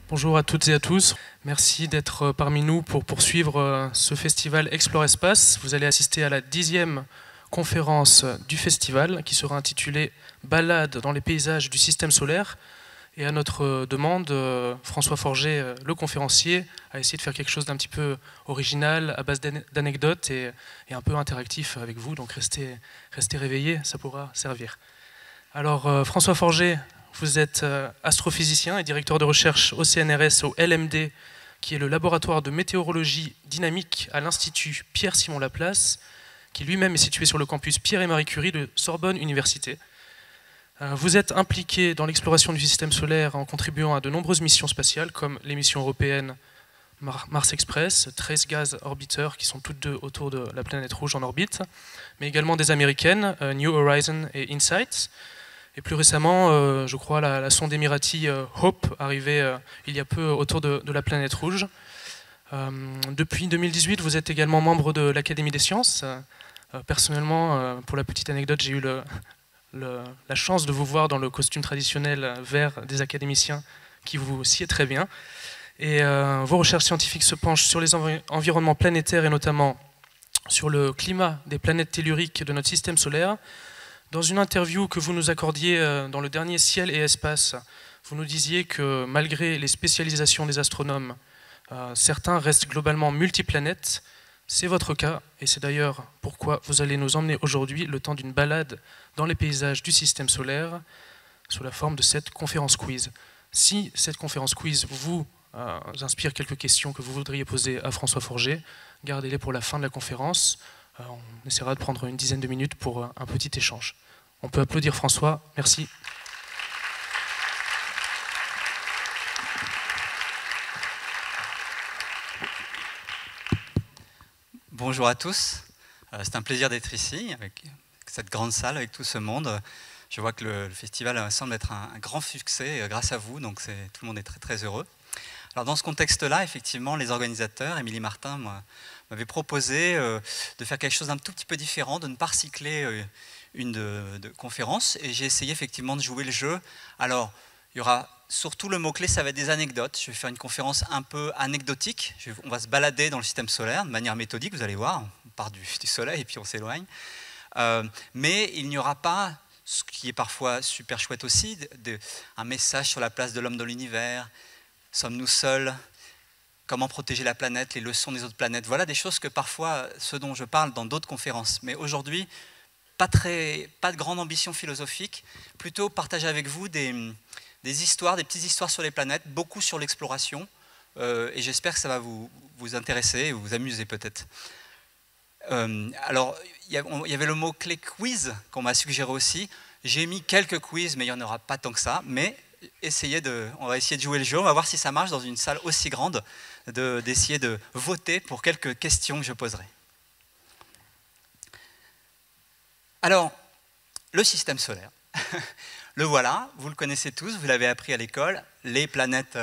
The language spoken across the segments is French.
Bonjour à toutes et à tous. Merci d'être parmi nous pour poursuivre ce festival Explore Espace. Vous allez assister à la 10e conférence du festival qui sera intitulée Balade dans les paysages du système solaire. Et à notre demande, François Forget, le conférencier, a essayé de faire quelque chose d'un petit peu original, à base d'anecdotes et un peu interactif avec vous. Donc restez réveillés, ça pourra servir. Alors François Forget, vous êtes astrophysicien et directeur de recherche au CNRS, au LMD, qui est le laboratoire de météorologie dynamique à l'Institut Pierre-Simon Laplace, qui lui-même est situé sur le campus Pierre et Marie Curie de Sorbonne Université. Vous êtes impliqué dans l'exploration du système solaire en contribuant à de nombreuses missions spatiales, comme les missions européennes Mars Express, Trace Gas Orbiter, qui sont toutes deux autour de la planète rouge en orbite, mais également des américaines, New Horizons et InSight. Et plus récemment, je crois, la sonde Emirati Hope, arrivée il y a peu autour de la planète rouge. Depuis 2018, vous êtes également membre de l'Académie des sciences. Personnellement, pour la petite anecdote, j'ai eu la chance de vous voir dans le costume traditionnel vert des académiciens qui vous sied très bien. Et vos recherches scientifiques se penchent sur les environnements planétaires et notamment sur le climat des planètes telluriques de notre système solaire. Dans une interview que vous nous accordiez dans le dernier Ciel et Espace, vous nous disiez que malgré les spécialisations des astronomes, certains restent globalement multiplanètes. C'est votre cas, et c'est d'ailleurs pourquoi vous allez nous emmener aujourd'hui le temps d'une balade dans les paysages du système solaire sous la forme de cette conférence quiz. Si cette conférence quiz vous inspire quelques questions que vous voudriez poser à François Forget, gardez-les pour la fin de la conférence. On essaiera de prendre une dizaine de minutes pour un petit échange. On peut applaudir François, merci. Bonjour à tous, c'est un plaisir d'être ici, avec cette grande salle, avec tout ce monde. Je vois que le festival semble être un grand succès grâce à vous, donc tout le monde est très très heureux. Alors dans ce contexte-là, effectivement, les organisateurs, Émilie Martin, m'avaient proposé de faire quelque chose d'un tout petit peu différent, de ne pas recycler une de conférence, et j'ai essayé effectivement de jouer le jeu. Alors, il y aura surtout le mot-clé, ça va être des anecdotes. Je vais faire une conférence un peu anecdotique. On va se balader dans le système solaire de manière méthodique, vous allez voir. On part du Soleil et puis on s'éloigne. Mais il n'y aura pas, ce qui est parfois super chouette aussi, un message sur la place de l'homme dans l'univers. Sommes-nous seuls? Comment protéger la planète? Les leçons des autres planètes? Voilà des choses que parfois, ce dont je parle dans d'autres conférences. Mais aujourd'hui, pas de grande ambition philosophique, plutôt partager avec vous des histoires, des petites histoires sur les planètes, beaucoup sur l'exploration, et j'espère que ça va vous intéresser, vous amuser peut-être. Alors, il y avait le mot-clé quiz qu'on m'a suggéré aussi. J'ai mis quelques quiz, mais il n'y en aura pas tant que ça, mais on va essayer de jouer le jeu, on va voir si ça marche dans une salle aussi grande, d'essayer de voter pour quelques questions que je poserai. Alors, le système solaire, le voilà, vous le connaissez tous, vous l'avez appris à l'école, les planètes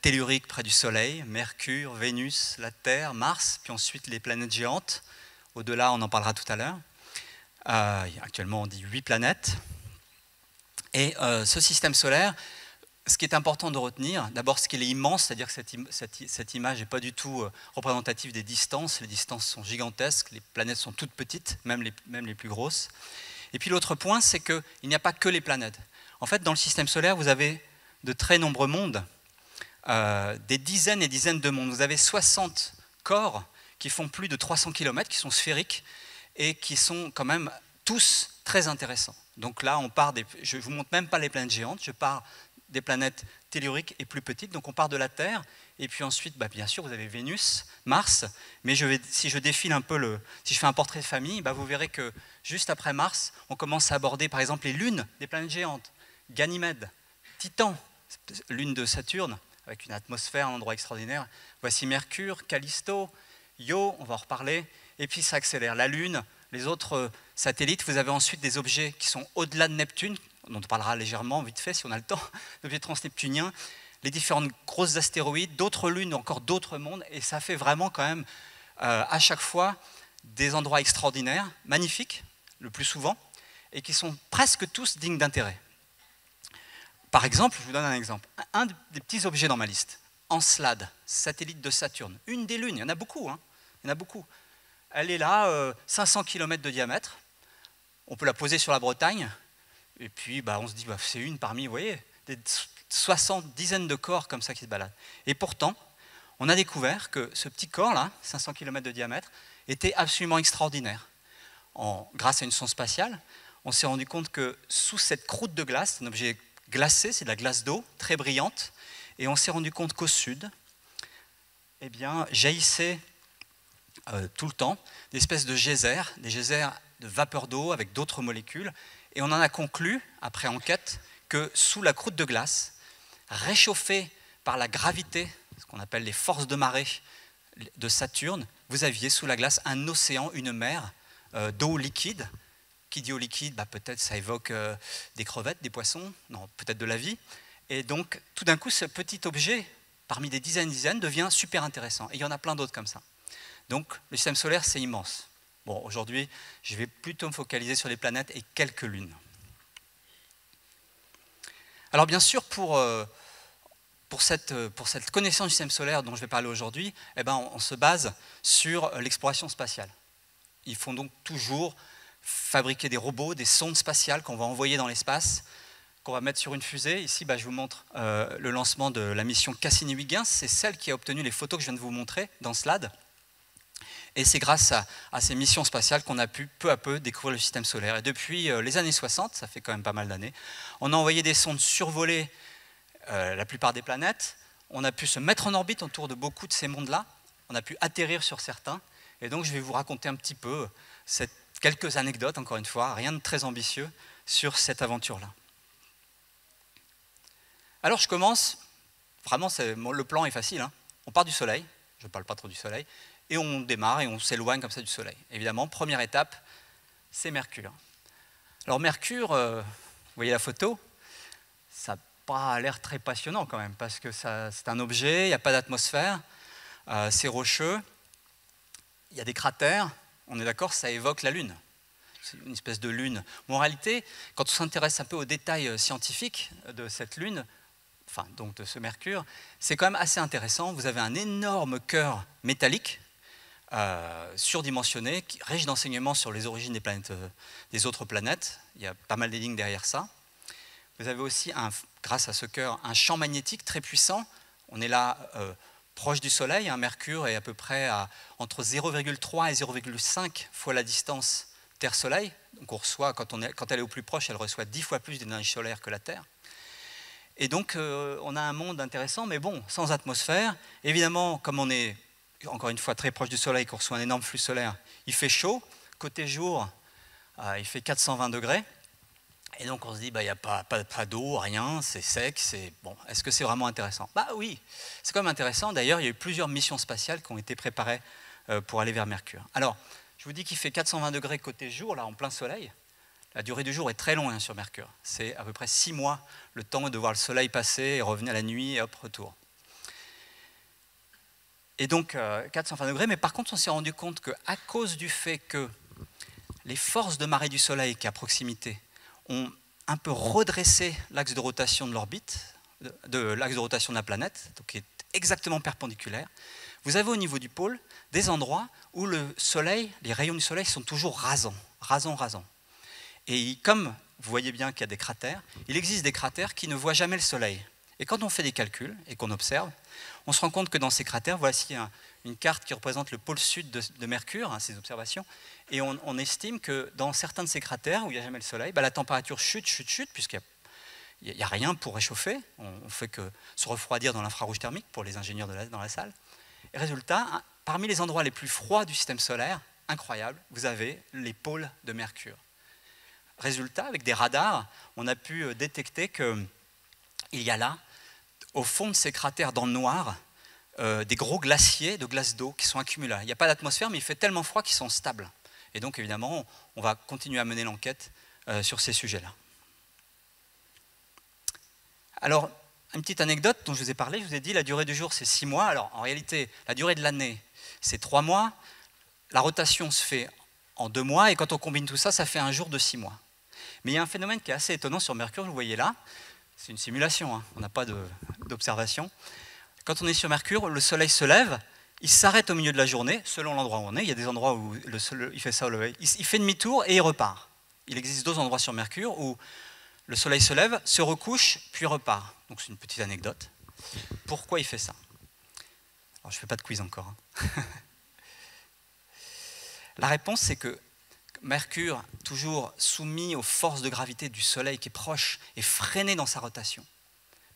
telluriques près du Soleil, Mercure, Vénus, la Terre, Mars, puis ensuite les planètes géantes. Au-delà, on en parlera tout à l'heure. Actuellement, on dit 8 planètes. Et ce système solaire, ce qui est important de retenir, d'abord ce qu'il est immense, c'est-à-dire que cette image n'est pas du tout représentative des distances. Les distances sont gigantesques, les planètes sont toutes petites, même les plus grosses. Et puis l'autre point, c'est qu'il n'y a pas que les planètes. En fait, dans le système solaire, vous avez de très nombreux mondes, des dizaines et dizaines de mondes. Vous avez 60 corps qui font plus de 300 km, qui sont sphériques et qui sont quand même tous très intéressants. Donc là, je ne vous montre même pas les planètes géantes, je pars des planètes telluriques et plus petites. Donc on part de la Terre, et puis ensuite, bien sûr, vous avez Vénus, Mars, mais si je défile un peu, si je fais un portrait de famille, vous verrez que juste après Mars, on commence à aborder par exemple les lunes des planètes géantes, Ganymède, Titan, lune de Saturne, avec une atmosphère, un endroit extraordinaire. Voici Mercure, Callisto, Io, on va en reparler, et puis ça accélère. La Lune, les autres satellites, vous avez ensuite des objets qui sont au-delà de Neptune, dont on parlera légèrement, vite fait, si on a le temps, d'objets transneptuniens, les différentes grosses astéroïdes, d'autres lunes, encore d'autres mondes, et ça fait vraiment quand même, à chaque fois, des endroits extraordinaires, magnifiques, le plus souvent, et qui sont presque tous dignes d'intérêt. Par exemple, je vous donne un exemple. Un des petits objets dans ma liste, Encelade, satellite de Saturne, une des lunes, il y en a beaucoup, hein, il y en a beaucoup. Elle est là, 500 km de diamètre, on peut la poser sur la Bretagne, et puis on se dit, c'est une parmi, vous voyez, des 60 dizaines de corps comme ça qui se baladent. Et pourtant, on a découvert que ce petit corps-là, 500 km de diamètre, était absolument extraordinaire. Grâce à une sonde spatiale, on s'est rendu compte que sous cette croûte de glace, un objet glacé, c'est de la glace d'eau, très brillante, et on s'est rendu compte qu'au sud, eh bien, jaillissaient tout le temps des espèces de geysers, des geysers de vapeur d'eau avec d'autres molécules, et on en a conclu, après enquête, que sous la croûte de glace, réchauffée par la gravité, ce qu'on appelle les forces de marée de Saturne, vous aviez sous la glace un océan, une mer d'eau liquide. Qui dit eau liquide, peut-être ça évoque des crevettes, des poissons, non, peut-être de la vie. Et donc, tout d'un coup, ce petit objet, parmi des dizaines, devient super intéressant. Et il y en a plein d'autres comme ça. Donc, le système solaire, c'est immense. Bon, aujourd'hui, je vais plutôt me focaliser sur les planètes et quelques lunes. Alors, bien sûr, pour cette connaissance du système solaire dont je vais parler aujourd'hui, on se base sur l'exploration spatiale. Ils font donc toujours fabriquer des robots, des sondes spatiales qu'on va envoyer dans l'espace, qu'on va mettre sur une fusée. Ici, je vous montre le lancement de la mission Cassini-Huygens. C'est celle qui a obtenu les photos que je viens de vous montrer dans Slide. Et c'est grâce à ces missions spatiales qu'on a pu peu à peu découvrir le système solaire. Et depuis les années 60, ça fait quand même pas mal d'années, on a envoyé des sondes survoler la plupart des planètes. On a pu se mettre en orbite autour de beaucoup de ces mondes-là. On a pu atterrir sur certains. Et donc, je vais vous raconter un petit peu quelques anecdotes, encore une fois, rien de très ambitieux, sur cette aventure-là. Alors, je commence, vraiment, le plan est facile, hein. On part du Soleil, je ne parle pas trop du Soleil, et on démarre et on s'éloigne comme ça du Soleil. Évidemment, première étape, c'est Mercure. Alors, Mercure, vous voyez la photo, ça n'a pas l'air très passionnant quand même, parce que c'est un objet, il n'y a pas d'atmosphère, c'est rocheux, il y a des cratères, on est d'accord, ça évoque la Lune. C'est une espèce de lune. Mais en réalité, quand on s'intéresse un peu aux détails scientifiques de cette Lune, enfin donc de ce Mercure, c'est quand même assez intéressant. Vous avez un énorme cœur métallique, surdimensionné, riche d'enseignements sur les origines des planètes, des autres planètes. Il y a pas mal d'énigmes derrière ça. Vous avez aussi, grâce à ce cœur, un champ magnétique très puissant. On est là proche du Soleil. Mercure est à peu près entre 0,3 et 0,5 fois la distance Terre-Soleil. Donc on reçoit, quand elle est au plus proche, elle reçoit 10 fois plus d'énergie solaire que la Terre. Et donc on a un monde intéressant, mais bon, sans atmosphère. Évidemment, comme on est encore une fois très proche du Soleil, qu'on reçoit un énorme flux solaire, il fait chaud. Côté jour, il fait 420 degrés. Et donc on se dit, il n'y a pas d'eau, rien, c'est sec, est-ce que c'est vraiment intéressant? Oui, c'est quand même intéressant. D'ailleurs, il y a eu plusieurs missions spatiales qui ont été préparées pour aller vers Mercure. Alors, je vous dis qu'il fait 420 degrés côté jour, là, en plein soleil. La durée du jour est très longue sur Mercure. C'est à peu près 6 mois le temps de voir le soleil passer et revenir la nuit et hop, retour. Et donc, 420 degrés, mais par contre, on s'est rendu compte qu'à cause du fait que les forces de marée du soleil qui est à proximité ont un peu redressé l'axe de rotation de l'orbite, l'axe de rotation de la planète, donc qui est exactement perpendiculaire. Vous avez au niveau du pôle des endroits où le soleil, les rayons du soleil sont toujours rasants. Et comme vous voyez bien qu'il y a des cratères, il existe des cratères qui ne voient jamais le soleil. Et quand on fait des calculs et qu'on observe, on se rend compte que dans ces cratères, voici une carte qui représente le pôle sud de Mercure, ces observations, et on estime que dans certains de ces cratères où il n'y a jamais le soleil, la température chute, puisqu'il n'y a rien pour réchauffer, on ne fait que se refroidir dans l'infrarouge thermique pour les ingénieurs dans la salle. Et résultat, parmi les endroits les plus froids du système solaire, incroyable, vous avez les pôles de Mercure. Résultat, avec des radars, on a pu détecter qu'il y a là, au fond de ces cratères dans le noir, des gros glaciers de glace d'eau qui sont accumulés. Il n'y a pas d'atmosphère, mais il fait tellement froid qu'ils sont stables. Et donc, évidemment, on va continuer à mener l'enquête sur ces sujets-là. Alors, une petite anecdote dont je vous ai parlé, je vous ai dit la durée du jour, c'est 6 mois. Alors, en réalité, la durée de l'année, c'est 3 mois. La rotation se fait en 2 mois, et quand on combine tout ça, ça fait un jour de 6 mois. Mais il y a un phénomène qui est assez étonnant sur Mercure, vous le voyez là. c'est une simulation, hein, on n'a pas d'observation. Quand on est sur Mercure, le Soleil se lève, il s'arrête au milieu de la journée, selon l'endroit où on est. Il y a des endroits où il fait ça au lever. Il fait demi-tour et il repart. Il existe 2 endroits sur Mercure où le Soleil se lève, se recouche, puis repart. Donc c'est une petite anecdote. Pourquoi il fait ça? Alors je ne fais pas de quiz encore. Hein. La réponse, c'est que Mercure, toujours soumis aux forces de gravité du Soleil qui est proche, est freiné dans sa rotation.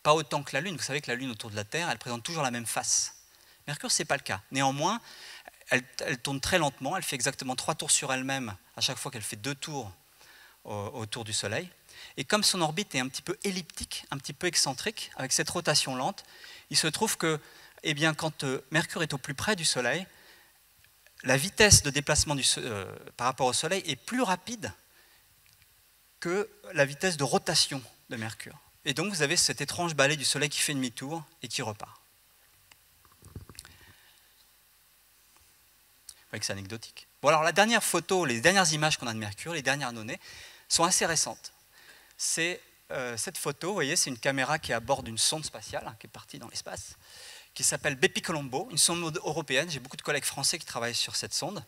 Pas autant que la Lune. Vous savez que la Lune autour de la Terre, elle présente toujours la même face. Mercure, ce n'est pas le cas. Néanmoins, elle tourne très lentement. Elle fait exactement 3 tours sur elle-même à chaque fois qu'elle fait 2 tours autour du Soleil. Et comme son orbite est un petit peu elliptique, un petit peu excentrique, avec cette rotation lente, il se trouve que, eh bien, quand Mercure est au plus près du Soleil, la vitesse de déplacement par rapport au Soleil est plus rapide que la vitesse de rotation de Mercure. Et donc vous avez cet étrange balai du Soleil qui fait demi-tour et qui repart. Vous voyez que c'est anecdotique. Bon, alors la dernière photo, les dernières images qu'on a de Mercure, les dernières données, sont assez récentes. C'est cette photo, vous voyez, c'est une caméra qui est à bord d'une sonde spatiale, hein, qui est partie dans l'espace, qui s'appelle Bepicolombo, une sonde européenne. J'ai beaucoup de collègues français qui travaillent sur cette sonde.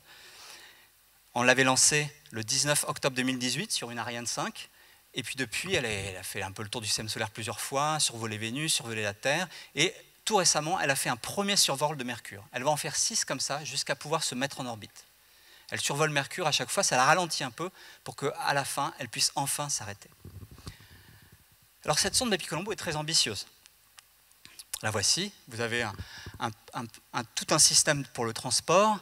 On l'avait lancée le 19 octobre 2018 sur une Ariane 5. Et puis depuis, elle a fait un peu le tour du système solaire plusieurs fois, survolé Vénus, survolé la Terre. Et tout récemment, elle a fait un premier survol de Mercure. Elle va en faire 6 comme ça, jusqu'à pouvoir se mettre en orbite. Elle survole Mercure à chaque fois, ça la ralentit un peu pour qu'à la fin, elle puisse enfin s'arrêter. Alors cette sonde Bepicolombo est très ambitieuse. La voici, vous avez tout un système pour le transport.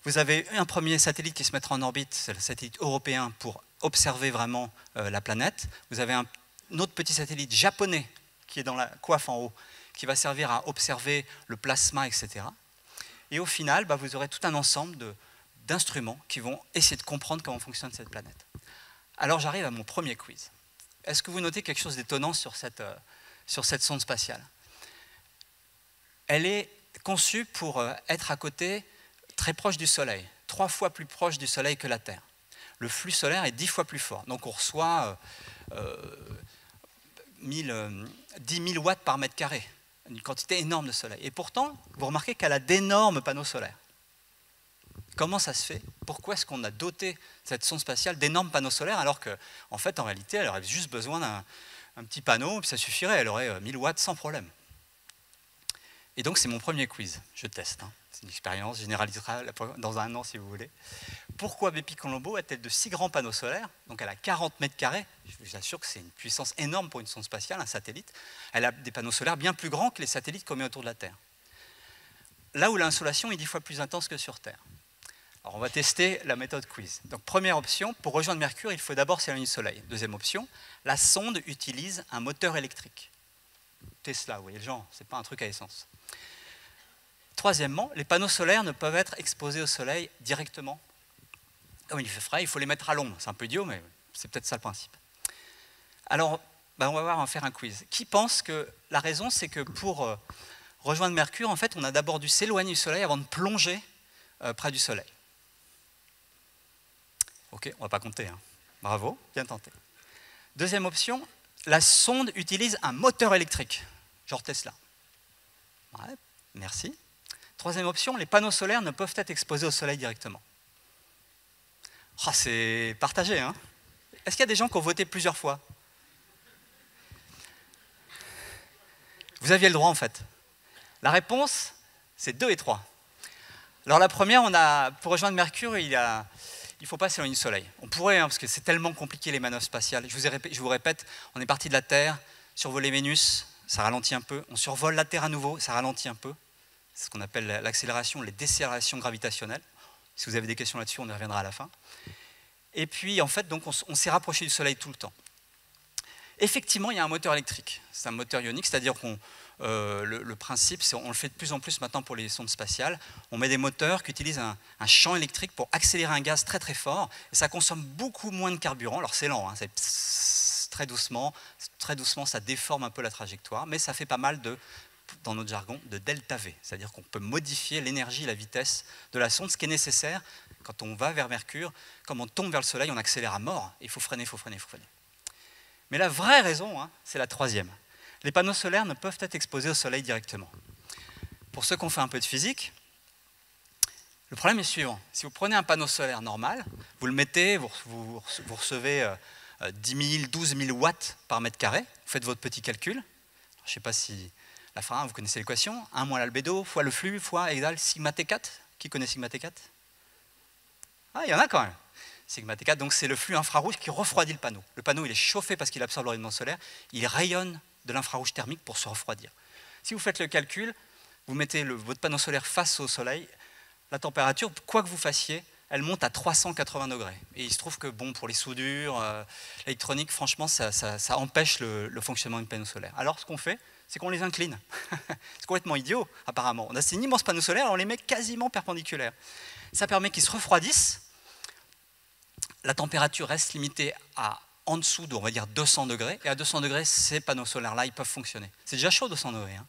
Vous avez un premier satellite qui se mettra en orbite, c'est le satellite européen pour observer vraiment la planète. Vous avez un autre petit satellite japonais qui est dans la coiffe en haut, qui va servir à observer le plasma, etc. Et au final, vous aurez tout un ensemble d'instruments qui vont essayer de comprendre comment fonctionne cette planète. Alors j'arrive à mon premier quiz. Est-ce que vous notez quelque chose d'étonnant sur cette sonde spatiale? Elle est conçue pour être à côté, très proche du Soleil, 3 fois plus proche du Soleil que la Terre. Le flux solaire est 10 fois plus fort. Donc on reçoit 10 000 watts par mètre carré, une quantité énorme de soleil. Et pourtant, vous remarquez qu'elle a d'énormes panneaux solaires. Comment ça se fait? Pourquoi est-ce qu'on a doté cette sonde spatiale d'énormes panneaux solaires alors qu'en fait, en réalité, elle aurait juste besoin d'un petit panneau, puis ça suffirait, elle aurait 1000 watts sans problème. Et donc, c'est mon premier quiz. Je teste. Hein. C'est une expérience, généralisera dans 1 an si vous voulez. Pourquoi Bepicolombo a-t-elle de si grands panneaux solaires? Donc, elle a 40 mètres carrés. Je vous assure que c'est une puissance énorme pour une sonde spatiale, un satellite. Elle a des panneaux solaires bien plus grands que les satellites qu'on met autour de la Terre. Là où l'insolation est 10 fois plus intense que sur Terre. Alors, on va tester la méthode quiz. Donc, première option, pour rejoindre Mercure, il faut d'abord s'éloigner du Soleil. Deuxième option, la sonde utilise un moteur électrique. Tesla, vous voyez le genre, ce n'est pas un truc à essence. Troisièmement, les panneaux solaires ne peuvent être exposés au Soleil directement. Comme il fait frais, il faut les mettre à l'ombre. C'est un peu idiot, mais c'est peut-être ça le principe. Alors, on va voir, on va faire un quiz. Qui pense que la raison, c'est que pour rejoindre Mercure, en fait, on a d'abord dû s'éloigner du Soleil avant de plonger près du Soleil? Ok, on ne va pas compter. Hein. Bravo, bien tenté. Deuxième option, la sonde utilise un moteur électrique, genre Tesla. Ouais, merci. Troisième option, les panneaux solaires ne peuvent être exposés au Soleil directement. Oh, c'est partagé, hein? Est-ce qu'il y a des gens qui ont voté plusieurs fois? Vous aviez le droit, en fait. La réponse, c'est 2 et 3. Alors la première, pour rejoindre Mercure, il ne faut pas s'éloigner du Soleil. On pourrait, hein, parce que c'est tellement compliqué les manœuvres spatiales. Je vous répète, on est parti de la Terre, survoler Vénus, ça ralentit un peu. On survole la Terre à nouveau, ça ralentit un peu. C'est ce qu'on appelle l'accélération, les décélérations gravitationnelles. Si vous avez des questions là-dessus, on y reviendra à la fin. Et puis, en fait, donc, on s'est rapproché du Soleil tout le temps. Effectivement, il y a un moteur électrique. C'est un moteur ionique, c'est-à-dire qu'on le principe, on le fait de plus en plus maintenant pour les sondes spatiales. On met des moteurs qui utilisent un champ électrique pour accélérer un gaz très très fort. Et ça consomme beaucoup moins de carburant. Alors c'est lent, hein, c'est très doucement, ça déforme un peu la trajectoire, mais ça fait pas mal dans notre jargon, de delta V. C'est-à-dire qu'on peut modifier l'énergie et la vitesse de la sonde, ce qui est nécessaire quand on va vers Mercure. Comme on tombe vers le Soleil, on accélère à mort. Il faut freiner, il faut freiner, il faut freiner. Mais la vraie raison, hein, c'est la troisième. Les panneaux solaires ne peuvent être exposés au soleil directement. Pour ceux qui ont fait un peu de physique, le problème est suivant. Si vous prenez un panneau solaire normal, vous le mettez, vous recevez 10 000, 12 000 watts par mètre carré, vous faites votre petit calcul. Je ne sais pas si la fin, vous connaissez l'équation, 1 moins l'albédo, fois le flux, fois égale sigma T4. Qui connaît sigma T4? Ah, il y en a quand même. Sigma T4, donc c'est le flux infrarouge qui refroidit le panneau. Le panneau, il est chauffé parce qu'il absorbe le rayonnement solaire, il rayonne de l'infrarouge thermique pour se refroidir. Si vous faites le calcul, vous mettez votre panneau solaire face au soleil, la température, quoi que vous fassiez, elle monte à 380 degrés. Et il se trouve que bon, pour les soudures, l'électronique, franchement, ça empêche le fonctionnement d'une panneau solaire. Alors ce qu'on fait, c'est qu'on les incline. C'est complètement idiot, apparemment. On a ces immenses panneaux solaires, on les met quasiment perpendiculaires. Ça permet qu'ils se refroidissent. La température reste limitée à en dessous de, on va dire, 200 degrés. Et à 200 degrés, ces panneaux solaires-là, ils peuvent fonctionner. C'est déjà chaud, 200 degrés. Hein.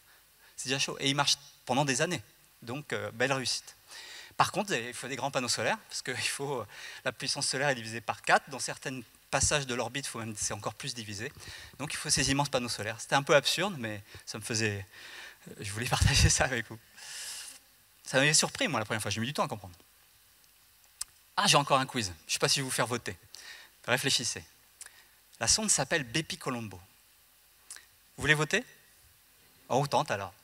C'est déjà chaud. Et ils marchent pendant des années. Donc, belle réussite. Par contre, il faut des grands panneaux solaires, parce que la puissance solaire est divisée par 4. Dans certains passages de l'orbite, c'est encore plus divisé. Donc, il faut ces immenses panneaux solaires. C'était un peu absurde, mais ça me faisait... Je voulais partager ça avec vous. Ça m'avait surpris, moi, la première fois. J'ai mis du temps à comprendre. Ah, j'ai encore un quiz. Je ne sais pas si je vais vous faire voter. Réfléchissez. La sonde s'appelle Bepi-Colombo. Vous voulez voter? On tente alors.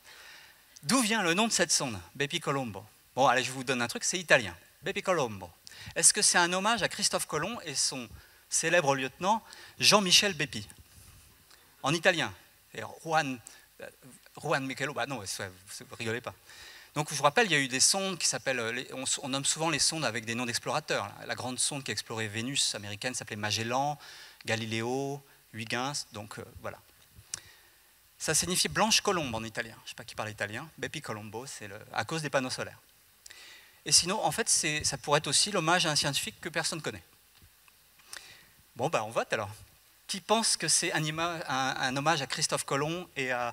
D'où vient le nom de cette sonde, Bepi-Colombo? Bon, allez, je vous donne un truc, c'est italien. Bepi-Colombo. Est-ce que c'est un hommage à Christophe Colomb et son célèbre lieutenant Jean-Michel Bepi? En italien. Et Juan Michelo, bah non, vous rigolez pas. Donc je vous rappelle, il y a eu des sondes qui s'appellent, on nomme souvent les sondes avec des noms d'explorateurs. La grande sonde qui a exploré Vénus américaine s'appelait Magellan, Galileo, Huygens, donc voilà. Ça signifie blanche colombe en italien. Je ne sais pas qui parle italien. Bepi Colombo, c'est à cause des panneaux solaires. Et sinon, en fait, ça pourrait être aussi l'hommage à un scientifique que personne ne connaît. Bon, ben on vote alors. Qui pense que c'est un hommage à Christophe Colomb et à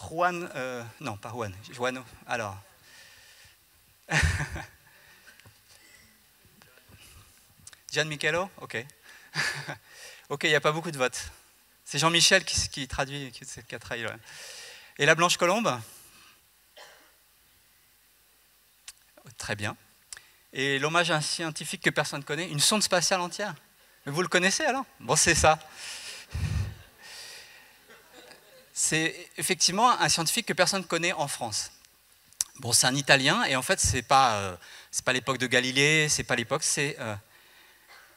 Juan... non, pas Juan. Juan, alors... Gian Michelo? Ok. Ok, il n'y a pas beaucoup de votes. C'est Jean-Michel qui traduit, qui a trahi. Ouais. Et la blanche colombe? Très bien. Et l'hommage à un scientifique que personne ne connaît, une sonde spatiale entière. Mais vous le connaissez alors? Bon, c'est ça. C'est effectivement un scientifique que personne ne connaît en France. Bon, c'est un Italien, et en fait, c'est pas l'époque de Galilée, c'est pas l'époque, c'est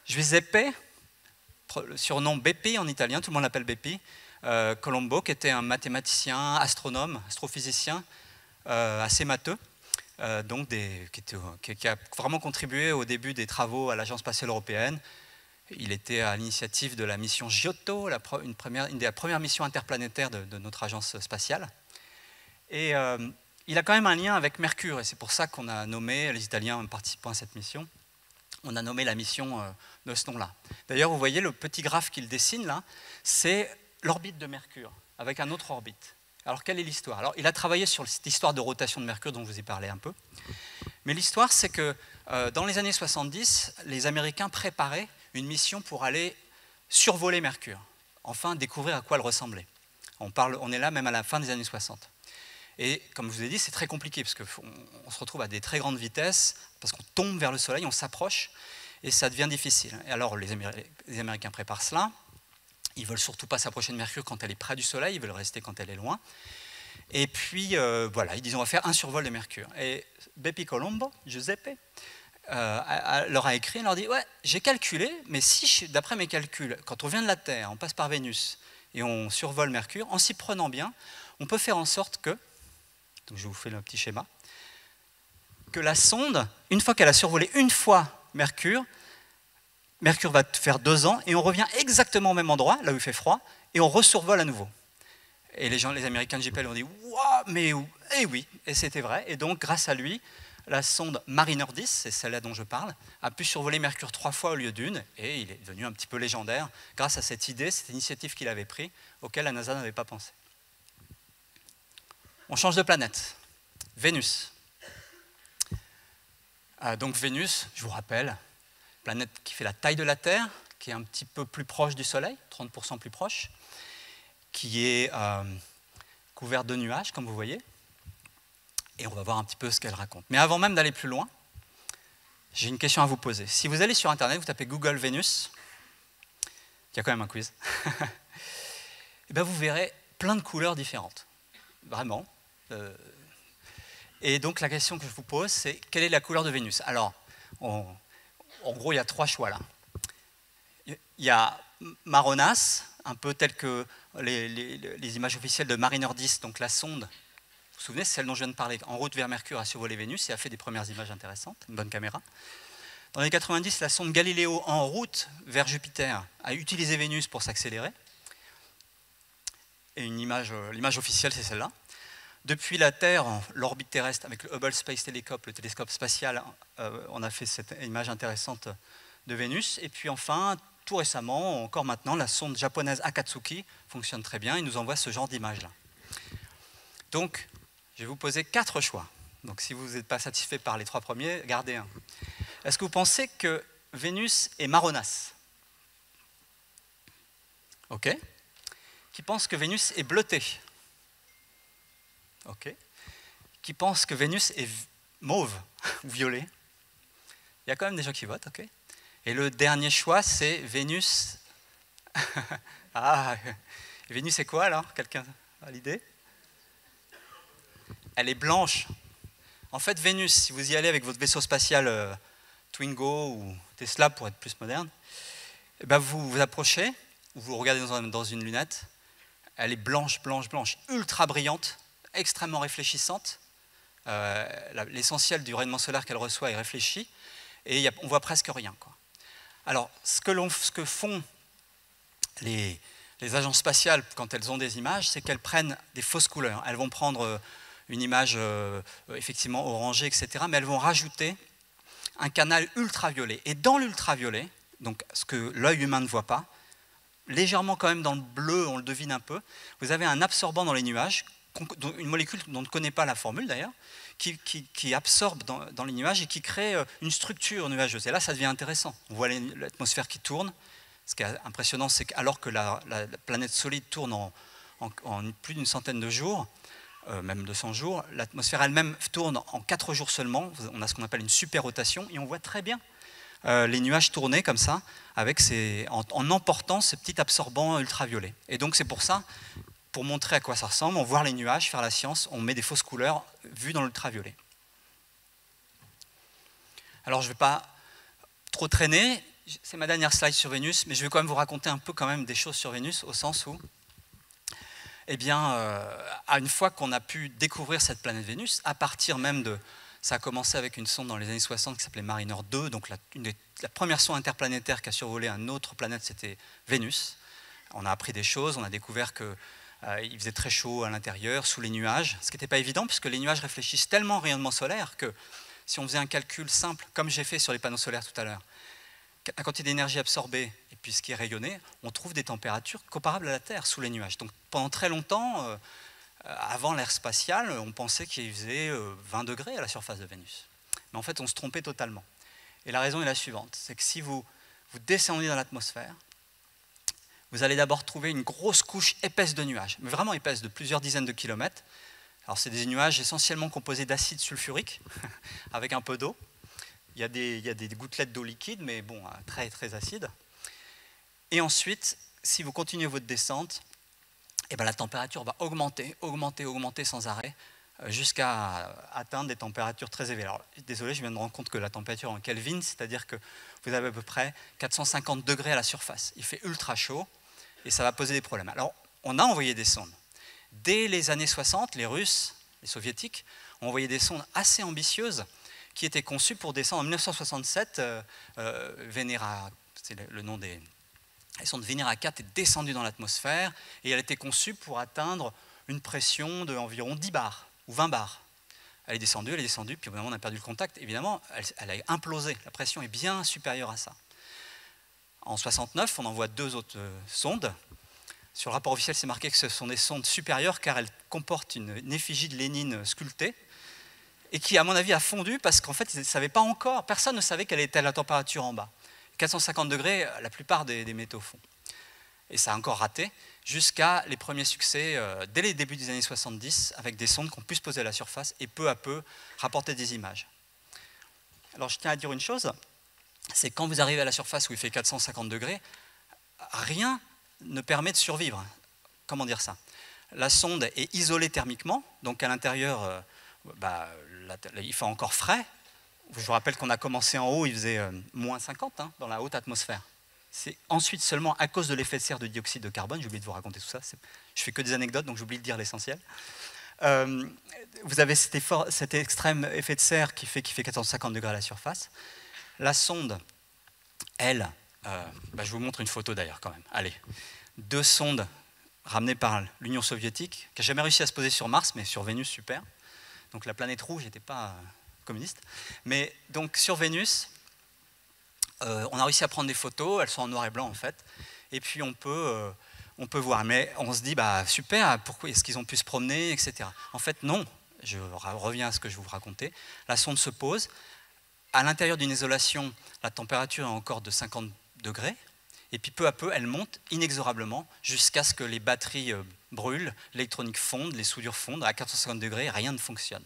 Giuseppe, surnom Bepi en italien, tout le monde l'appelle Bepi, Colombo, qui était un mathématicien, astronome, astrophysicien, assez matheux, donc qui a vraiment contribué au début des travaux à l'Agence spatiale européenne. Il était à l'initiative de la mission Giotto, une des premières missions interplanétaires de notre agence spatiale. Et il a quand même un lien avec Mercure, et c'est pour ça qu'on a nommé, les Italiens participant à cette mission, on a nommé la mission de ce nom-là. D'ailleurs, vous voyez le petit graphe qu'il dessine là, c'est l'orbite de Mercure, avec un autre orbite. Alors, quelle est l'histoire? Alors, il a travaillé sur cette histoire de rotation de Mercure dont je vous ai parlé un peu. Mais l'histoire, c'est que dans les années 70, les Américains préparaient une mission pour aller survoler Mercure, enfin découvrir à quoi elle ressemblait. On est là même à la fin des années 60. Et comme je vous ai dit, c'est très compliqué parce qu'on se retrouve à des très grandes vitesses, parce qu'on tombe vers le Soleil, on s'approche, et ça devient difficile. Et alors les Américains préparent cela, ils ne veulent surtout pas s'approcher de Mercure quand elle est près du Soleil, ils veulent rester quand elle est loin. Et puis voilà, ils disent on va faire un survol de Mercure. Et Bepi Colombo, Giuseppe, leur a écrit, il leur dit ouais, j'ai calculé, mais si d'après mes calculs, quand on vient de la Terre, on passe par Vénus et on survole Mercure, en s'y prenant bien, on peut faire en sorte que, donc je vous fais le petit schéma, que la sonde, une fois qu'elle a survolé une fois Mercure va faire 2 ans et on revient exactement au même endroit, là où il fait froid, et on resurvole à nouveau. Et les Américains de JPL ont dit waouh, mais eh oui, et c'était vrai. Et donc grâce à lui, la sonde Mariner 10, c'est celle-là dont je parle, a pu survoler Mercure 3 fois au lieu d'une, et il est devenu un petit peu légendaire grâce à cette idée, cette initiative qu'il avait prise, auquel la NASA n'avait pas pensé. On change de planète. Vénus. Donc Vénus, je vous rappelle, planète qui fait la taille de la Terre, qui est un petit peu plus proche du Soleil, 30% plus proche, qui est couverte de nuages, comme vous voyez. Et on va voir un petit peu ce qu'elle raconte. Mais avant même d'aller plus loin, j'ai une question à vous poser. Si vous allez sur Internet, vous tapez Google Vénus, il y a quand même un quiz, et bien vous verrez plein de couleurs différentes. Vraiment. Et donc la question que je vous pose, c'est quelle est la couleur de Vénus? Alors, en gros, il y a 3 choix là. Il y a marronasse, un peu tel que les images officielles de Mariner 10, donc la sonde, vous vous souvenez, c'est celle dont je viens de parler, en route vers Mercure a survolé Vénus et a fait des premières images intéressantes, une bonne caméra. Dans les 90, la sonde Galileo, en route vers Jupiter, a utilisé Vénus pour s'accélérer. Et l'image officielle, c'est celle-là. Depuis la Terre, l'orbite terrestre, avec le Hubble Space Telescope, le télescope spatial, on a fait cette image intéressante de Vénus. Et puis enfin, tout récemment, encore maintenant, la sonde japonaise Akatsuki fonctionne très bien et nous envoie ce genre d'image-là. Donc, je vais vous poser 4 choix. Donc si vous n'êtes pas satisfait par les 3 premiers, gardez un. Est-ce que vous pensez que Vénus est marronasse? OK. Qui pense que Vénus est bleutée? OK. Qui pense que Vénus est mauve ou violet? Il y a quand même des gens qui votent, OK. Et le dernier choix, c'est Vénus. Ah, Vénus c'est quoi alors? Quelqu'un a l'idée? Elle est blanche. En fait, Vénus, si vous y allez avec votre vaisseau spatial Twingo ou Tesla pour être plus moderne, eh ben vous vous approchez, ou vous regardez dans une lunette, elle est blanche, blanche, blanche, ultra brillante, extrêmement réfléchissante. L'essentiel du rayonnement solaire qu'elle reçoit est réfléchi, et on voit presque rien, quoi. Alors, ce que font les agences spatiales quand elles ont des images, c'est qu'elles prennent des fausses couleurs. Elles vont prendre une image effectivement orangée, etc., mais elles vont rajouter un canal ultraviolet. Et dans l'ultraviolet, donc ce que l'œil humain ne voit pas, légèrement quand même dans le bleu, on le devine un peu, vous avez un absorbant dans les nuages, une molécule dont on ne connaît pas la formule d'ailleurs, qui absorbe dans les nuages et qui crée une structure nuageuse. Et là, ça devient intéressant. On voit l'atmosphère qui tourne. Ce qui est impressionnant, c'est qu'alors que la planète solide tourne en plus d'une centaine de jours, même 200 jours, l'atmosphère elle-même tourne en 4 jours seulement. On a ce qu'on appelle une superrotation et on voit très bien les nuages tourner comme ça, en emportant ce petit absorbant ultraviolet. Et donc c'est pour ça, pour montrer à quoi ça ressemble, on voit les nuages, faire la science, on met des fausses couleurs vues dans l'ultraviolet. Alors je ne vais pas trop traîner, c'est ma dernière slide sur Vénus, mais je vais quand même vous raconter un peu quand même des choses sur Vénus, au sens où, eh bien, à une fois qu'on a pu découvrir cette planète Vénus, à partir même de... Ça a commencé avec une sonde dans les années 60 qui s'appelait Mariner 2, donc la première sonde interplanétaire qui a survolé une autre planète, c'était Vénus. On a appris des choses, on a découvert qu'il faisait très chaud à l'intérieur, sous les nuages, ce qui n'était pas évident, puisque les nuages réfléchissent tellement au rayonnement solaire que si on faisait un calcul simple, comme j'ai fait sur les panneaux solaires tout à l'heure, la quantité d'énergie absorbée et puis ce qui est rayonné, on trouve des températures comparables à la Terre sous les nuages. Donc pendant très longtemps, avant l'ère spatiale, on pensait qu'il faisait 20 degrés à la surface de Vénus. Mais en fait, on se trompait totalement. Et la raison est la suivante, c'est que si vous descendez dans l'atmosphère, vous allez d'abord trouver une grosse couche épaisse de nuages, mais vraiment épaisse, de plusieurs dizaines de kilomètres. Alors c'est des nuages essentiellement composés d'acide sulfurique, avec un peu d'eau. Il y a des gouttelettes d'eau liquide, mais bon, très, très acide. Et ensuite, si vous continuez votre descente, eh bien, la température va augmenter, augmenter, augmenter sans arrêt, jusqu'à atteindre des températures très élevées. Alors, désolé, je viens de me rendre compte que la température en Kelvin, c'est-à-dire que vous avez à peu près 450 degrés à la surface. Il fait ultra chaud et ça va poser des problèmes. Alors, on a envoyé des sondes. Dès les années 60, les Russes, les Soviétiques, ont envoyé des sondes assez ambitieuses qui étaient conçues pour descendre en 1967. Venera, c'est le nom des... La sonde Venera 4 est descendue dans l'atmosphère et elle était conçue pour atteindre une pression d'environ 10 bars ou 20 bars. Elle est descendue, puis au bout d'un moment on a perdu le contact. Évidemment, elle a implosé. La pression est bien supérieure à ça. En 69, on envoie 2 autres sondes. Sur le rapport officiel, c'est marqué que ce sont des sondes supérieures car elles comportent une effigie de Lénine sculptée et qui, à mon avis, a fondu parce qu'en fait, ils ne savaient pas encore, personne ne savait quelle était la température en bas. 450 degrés, la plupart des métaux font. Et ça a encore raté, jusqu'à les premiers succès dès les débuts des années 70, avec des sondes qui ont pu se poser à la surface et peu à peu rapporter des images. Alors je tiens à dire une chose, c'est quand vous arrivez à la surface où il fait 450 degrés, rien ne permet de survivre. Comment dire ça? La sonde est isolée thermiquement, donc à l'intérieur, il fait encore frais. Je vous rappelle qu'on a commencé en haut, il faisait moins 50 dans la haute atmosphère. C'est ensuite seulement à cause de l'effet de serre de dioxyde de carbone, j'ai oublié de vous raconter tout ça, je fais que des anecdotes, donc j'oublie de dire l'essentiel. Vous avez cet extrême effet de serre qui fait 450 degrés à la surface. La sonde, elle, je vous montre une photo d'ailleurs quand même. Allez, 2 sondes ramenées par l'Union soviétique, qui n'a jamais réussi à se poser sur Mars, mais sur Vénus, super. Donc la planète rouge n'était pas communiste. Mais donc sur Vénus, on a réussi à prendre des photos, elles sont en noir et blanc en fait, et puis on peut voir. Mais on se dit, super, pourquoi est-ce qu'ils ont pu se promener, etc. En fait, non, je reviens à ce que je vous racontais. La sonde se pose, à l'intérieur d'une isolation, la température est encore de 50 degrés, et puis peu à peu, elle monte inexorablement jusqu'à ce que les batteries brûlent, l'électronique fonde, les soudures fondent, à 450 degrés, rien ne fonctionne.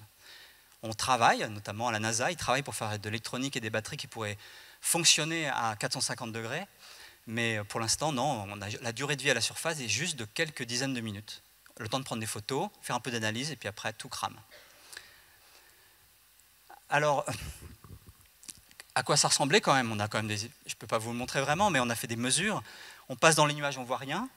On travaille, notamment à la NASA, ils travaillent pour faire de l'électronique et des batteries qui pourraient fonctionner à 450 degrés, mais pour l'instant, non, la durée de vie à la surface est juste de quelques dizaines de minutes. Le temps de prendre des photos, faire un peu d'analyse, et puis après, tout crame. Alors, à quoi ça ressemblait quand même? On a quand même je ne peux pas vous le montrer vraiment, mais on a fait des mesures. On passe dans les nuages, on ne voit rien.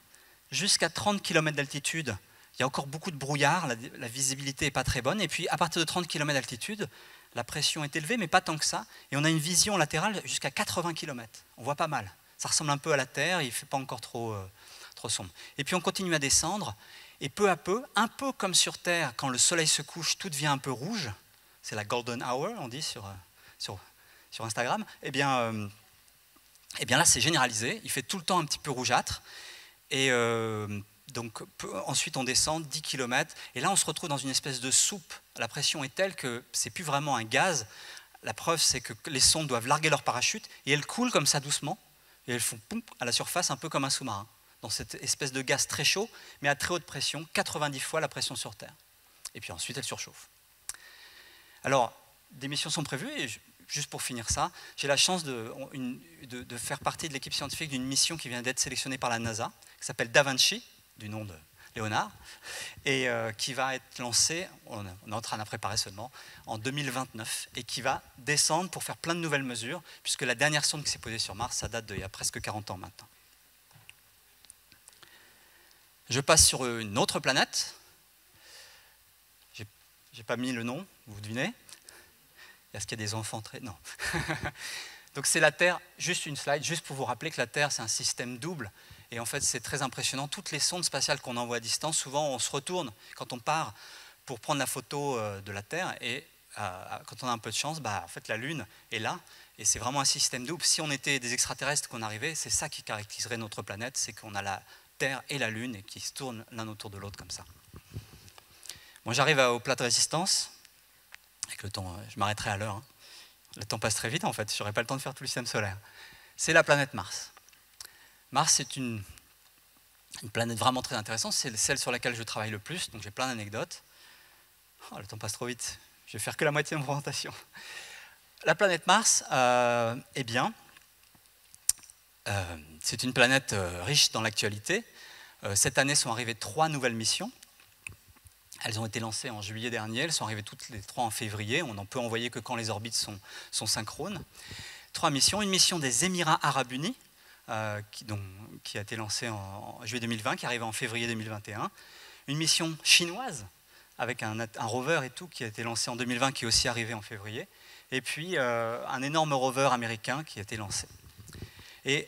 Jusqu'à 30 km d'altitude, il y a encore beaucoup de brouillard, la visibilité n'est pas très bonne. Et puis, à partir de 30 km d'altitude, la pression est élevée, mais pas tant que ça. Et on a une vision latérale jusqu'à 80 km. On voit pas mal. Ça ressemble un peu à la Terre, il ne fait pas encore trop sombre. Et puis on continue à descendre, et peu à peu, un peu comme sur Terre, quand le soleil se couche, tout devient un peu rouge. C'est la golden hour, on dit sur Instagram. Eh bien là, c'est généralisé. Il fait tout le temps un petit peu rougeâtre. Et donc ensuite, on descend 10 km. Et là, on se retrouve dans une espèce de soupe. La pression est telle que ce n'est plus vraiment un gaz. La preuve, c'est que les sondes doivent larguer leur parachute. Et elles coulent comme ça doucement. Et elles font poum à la surface, un peu comme un sous-marin. Dans cette espèce de gaz très chaud, mais à très haute pression, 90 fois la pression sur Terre. Et puis ensuite, elle surchauffe. Alors, des missions sont prévues. Et juste pour finir ça, j'ai la chance de faire partie de l'équipe scientifique d'une mission qui vient d'être sélectionnée par la NASA, qui s'appelle Da Vinci, du nom de Léonard, et qui va être lancée, on est en train de la préparer seulement, en 2029, et qui va descendre pour faire plein de nouvelles mesures, puisque la dernière sonde qui s'est posée sur Mars, ça date d'il y a presque 40 ans maintenant. Je passe sur une autre planète. J'ai pas mis le nom, vous devinez? Est-ce qu'il y a des enfants très... Non. Donc c'est la Terre, juste une slide, juste pour vous rappeler que la Terre, c'est un système double. Et en fait, c'est très impressionnant. Toutes les sondes spatiales qu'on envoie à distance, souvent, on se retourne quand on part pour prendre la photo de la Terre. Et quand on a un peu de chance, en fait, la Lune est là. Et c'est vraiment un système double. Si on était des extraterrestres qu'on arrivait, c'est ça qui caractériserait notre planète, c'est qu'on a la Terre et la Lune et qui se tournent l'un autour de l'autre comme ça. Bon, j'arrive au plat de résistance. Avec le temps, je m'arrêterai à l'heure. Hein. Le temps passe très vite, en fait. Je n'aurai pas le temps de faire tout le système solaire. C'est la planète Mars. Mars, c'est une planète vraiment très intéressante. C'est celle sur laquelle je travaille le plus, donc j'ai plein d'anecdotes. Oh, le temps passe trop vite. Je vais faire que la moitié de ma présentation. La planète Mars, c'est une planète riche dans l'actualité. Cette année sont arrivées 3 nouvelles missions. Elles ont été lancées en juillet dernier, elles sont arrivées toutes les 3 en février. On n'en peut envoyer que quand les orbites sont synchrones. 3 missions, une mission des Émirats Arabes Unis, qui a été lancée en juillet 2020, qui arrive en février 2021. Une mission chinoise, avec un rover et tout, qui a été lancé en 2020, qui est aussi arrivé en février. Et puis un énorme rover américain qui a été lancé. Et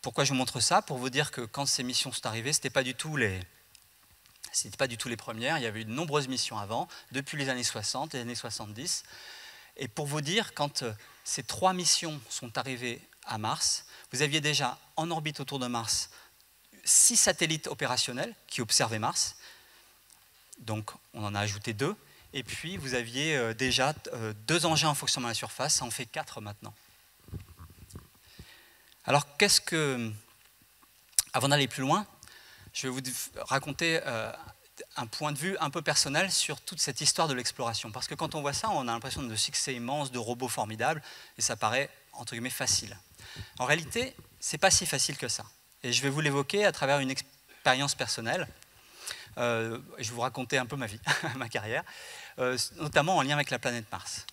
pourquoi je vous montre ça? Pour vous dire que quand ces missions sont arrivées, ce n'était pas du tout les premières. Il y avait eu de nombreuses missions avant, depuis les années 60 et les années 70. Et pour vous dire, quand ces 3 missions sont arrivées à Mars, vous aviez déjà en orbite autour de Mars 6 satellites opérationnels qui observaient Mars. Donc on en a ajouté 2. Et puis vous aviez déjà 2 engins en fonctionnement à la surface, ça en fait 4 maintenant. Alors, avant d'aller plus loin, je vais vous raconter un point de vue un peu personnel sur toute cette histoire de l'exploration. Parce que quand on voit ça, on a l'impression de succès immense, de robots formidables, et ça paraît, entre guillemets, facile. En réalité, ce n'est pas si facile que ça. Et je vais vous l'évoquer à travers une expérience personnelle. Je vais vous raconter un peu ma vie, ma carrière, notamment en lien avec la planète Mars.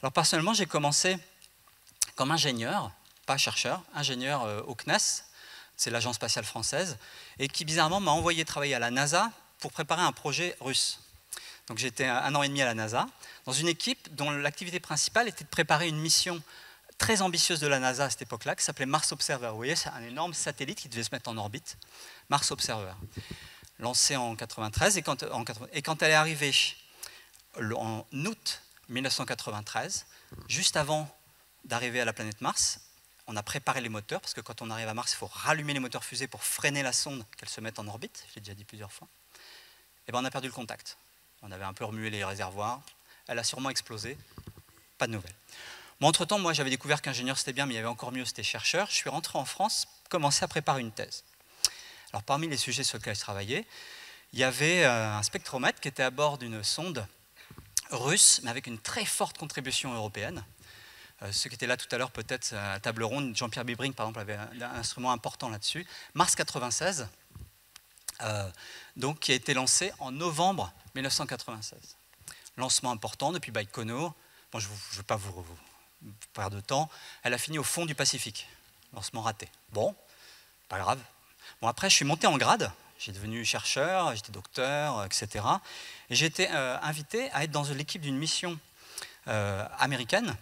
Alors personnellement, j'ai commencé comme ingénieur, pas chercheur, ingénieur au CNES, c'est l'agence spatiale française, et qui bizarrement m'a envoyé travailler à la NASA pour préparer un projet russe. Donc j'étais 1 an et demi à la NASA, dans une équipe dont l'activité principale était de préparer une mission très ambitieuse de la NASA à cette époque-là, qui s'appelait Mars Observer. Vous voyez, c'est un énorme satellite qui devait se mettre en orbite, Mars Observer, lancé en 1993, et quand elle est arrivée en août 1993, juste avant d'arriver à la planète Mars, on a préparé les moteurs, parce que quand on arrive à Mars, il faut rallumer les moteurs fusées pour freiner la sonde, qu'elle se mette en orbite, je l'ai déjà dit plusieurs fois. Et bien on a perdu le contact. On avait un peu remué les réservoirs, elle a sûrement explosé, pas de nouvelles. Bon, entre-temps, moi j'avais découvert qu'ingénieur c'était bien, mais il y avait encore mieux, c'était chercheur. Je suis rentré en France, commencé à préparer une thèse. Alors parmi les sujets sur lesquels je travaillais, il y avait un spectromètre qui était à bord d'une sonde russe, mais avec une très forte contribution européenne. Ceux qui étaient là tout à l'heure, peut-être à la table ronde, Jean-Pierre Bibring, par exemple, avait un instrument important là-dessus. Mars 96, donc, qui a été lancé en novembre 1996. Lancement important depuis Baïkonour. Bon, je ne veux pas vous perdre de temps. Elle a fini au fond du Pacifique. Lancement raté. Bon, pas grave. Bon, après, je suis monté en grade. J'ai devenu chercheur, j'étais docteur, etc. Et j'ai été invité à être dans l'équipe d'une mission américaine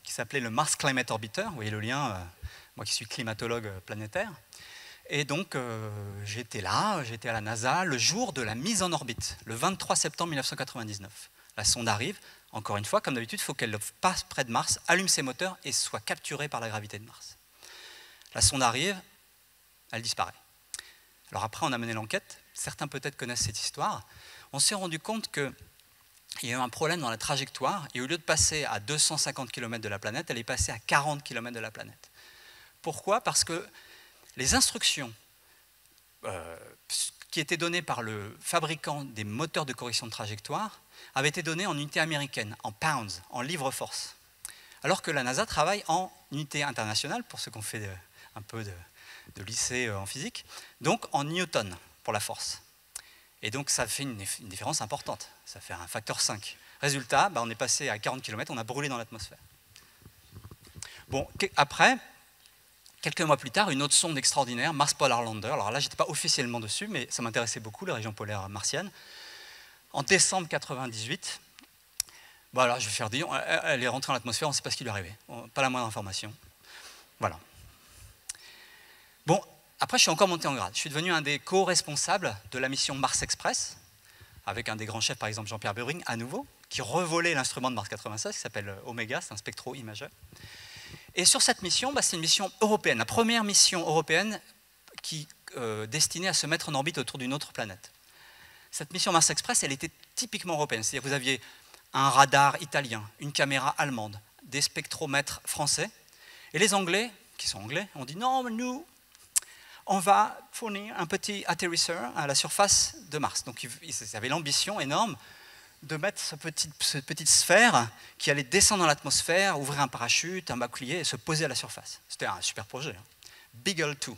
qui s'appelait le Mars Climate Orbiter. Vous voyez le lien, moi qui suis climatologue planétaire. Et donc, j'étais là, j'étais à la NASA le jour de la mise en orbite, le 23 septembre 1999. La sonde arrive, encore une fois, comme d'habitude, il faut qu'elle passe près de Mars, allume ses moteurs et soit capturée par la gravité de Mars. La sonde arrive, elle disparaît. Alors après, on a mené l'enquête, certains peut-être connaissent cette histoire. On s'est rendu compte qu'il y a eu un problème dans la trajectoire, et au lieu de passer à 250 km de la planète, elle est passée à 40 km de la planète. Pourquoi? Parce que les instructions qui étaient données par le fabricant des moteurs de correction de trajectoire avaient été données en unités américaines, en pounds, en livres-force. Alors que la NASA travaille en unité internationale, pour ceux qui ont fait un peu de lycée en physique, donc en newton pour la force. Et donc ça fait une différence importante, ça fait un facteur 5. Résultat, on est passé à 40 km, on a brûlé dans l'atmosphère. Bon, après, quelques mois plus tard, une autre sonde extraordinaire, Mars Polar Lander, alors là je n'étais pas officiellement dessus, mais ça m'intéressait beaucoup, les régions polaires martiennes. En décembre 1998, bon alors je vais faire dire, elle est rentrée dans l'atmosphère, on ne sait pas ce qui lui est arrivé, pas la moindre information. Voilà. Bon, après je suis encore monté en grade. Je suis devenu un des co-responsables de la mission Mars Express, avec un des grands chefs, par exemple Jean-Pierre Bibring, à nouveau, qui revolait l'instrument de Mars 96, qui s'appelle Omega, c'est un spectro-imageur. Et sur cette mission, c'est une mission européenne, la première mission européenne qui destinée à se mettre en orbite autour d'une autre planète. Cette mission Mars Express, elle était typiquement européenne, c'est-à-dire que vous aviez un radar italien, une caméra allemande, des spectromètres français, et les Anglais, qui sont anglais, ont dit non, mais nous, on va fournir un petit atterrisseur à la surface de Mars. Donc ils avaient l'ambition énorme de mettre cette petite sphère qui allait descendre dans l'atmosphère, ouvrir un parachute, un bouclier et se poser à la surface. C'était un super projet. Beagle 2.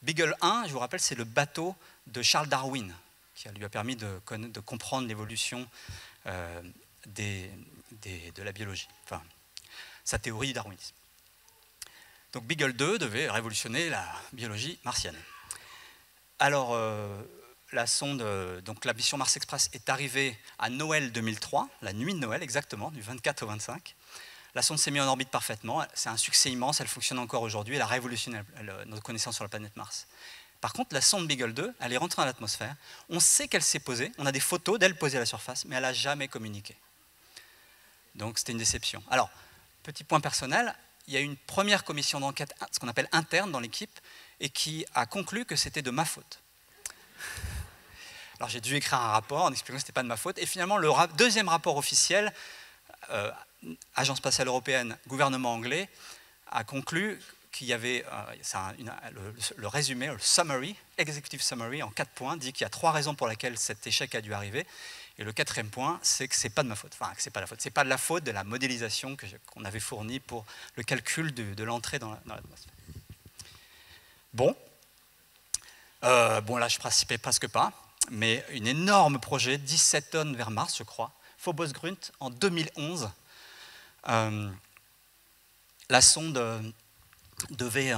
Beagle 1, je vous rappelle, c'est le bateau de Charles Darwin qui lui a permis de comprendre l'évolution de la biologie, enfin, sa théorie du darwinisme. Donc Beagle 2 devait révolutionner la biologie martienne. Alors, la sonde, donc la mission Mars Express est arrivée à Noël 2003, la nuit de Noël exactement, du 24 au 25. La sonde s'est mise en orbite parfaitement, c'est un succès immense, elle fonctionne encore aujourd'hui, elle a révolutionné notre connaissance sur la planète Mars. Par contre, la sonde Beagle 2, elle est rentrée dans l'atmosphère, on sait qu'elle s'est posée, on a des photos d'elle posée à la surface, mais elle n'a jamais communiqué. Donc c'était une déception. Alors, petit point personnel, il y a eu une première commission d'enquête, ce qu'on appelle interne dans l'équipe, et qui a conclu que c'était de ma faute. Alors j'ai dû écrire un rapport en expliquant que ce n'était pas de ma faute, et finalement le deuxième rapport officiel, Agence spatiale européenne, gouvernement anglais, a conclu qu'il y avait, le résumé, le summary, executive summary en 4 points, dit qu'il y a 3 raisons pour lesquelles cet échec a dû arriver. Et le 4e point, c'est que ce n'est pas de ma faute. Enfin, que c'est pas la faute. C'est pas de la faute de la modélisation qu'on avait fournie pour le calcul de l'entrée dans l'atmosphère. Bon. Bon, là, je ne participais presque pas, mais un énorme projet, 17 tonnes vers Mars, je crois, Phobos-Grunt, en 2011. La sonde devait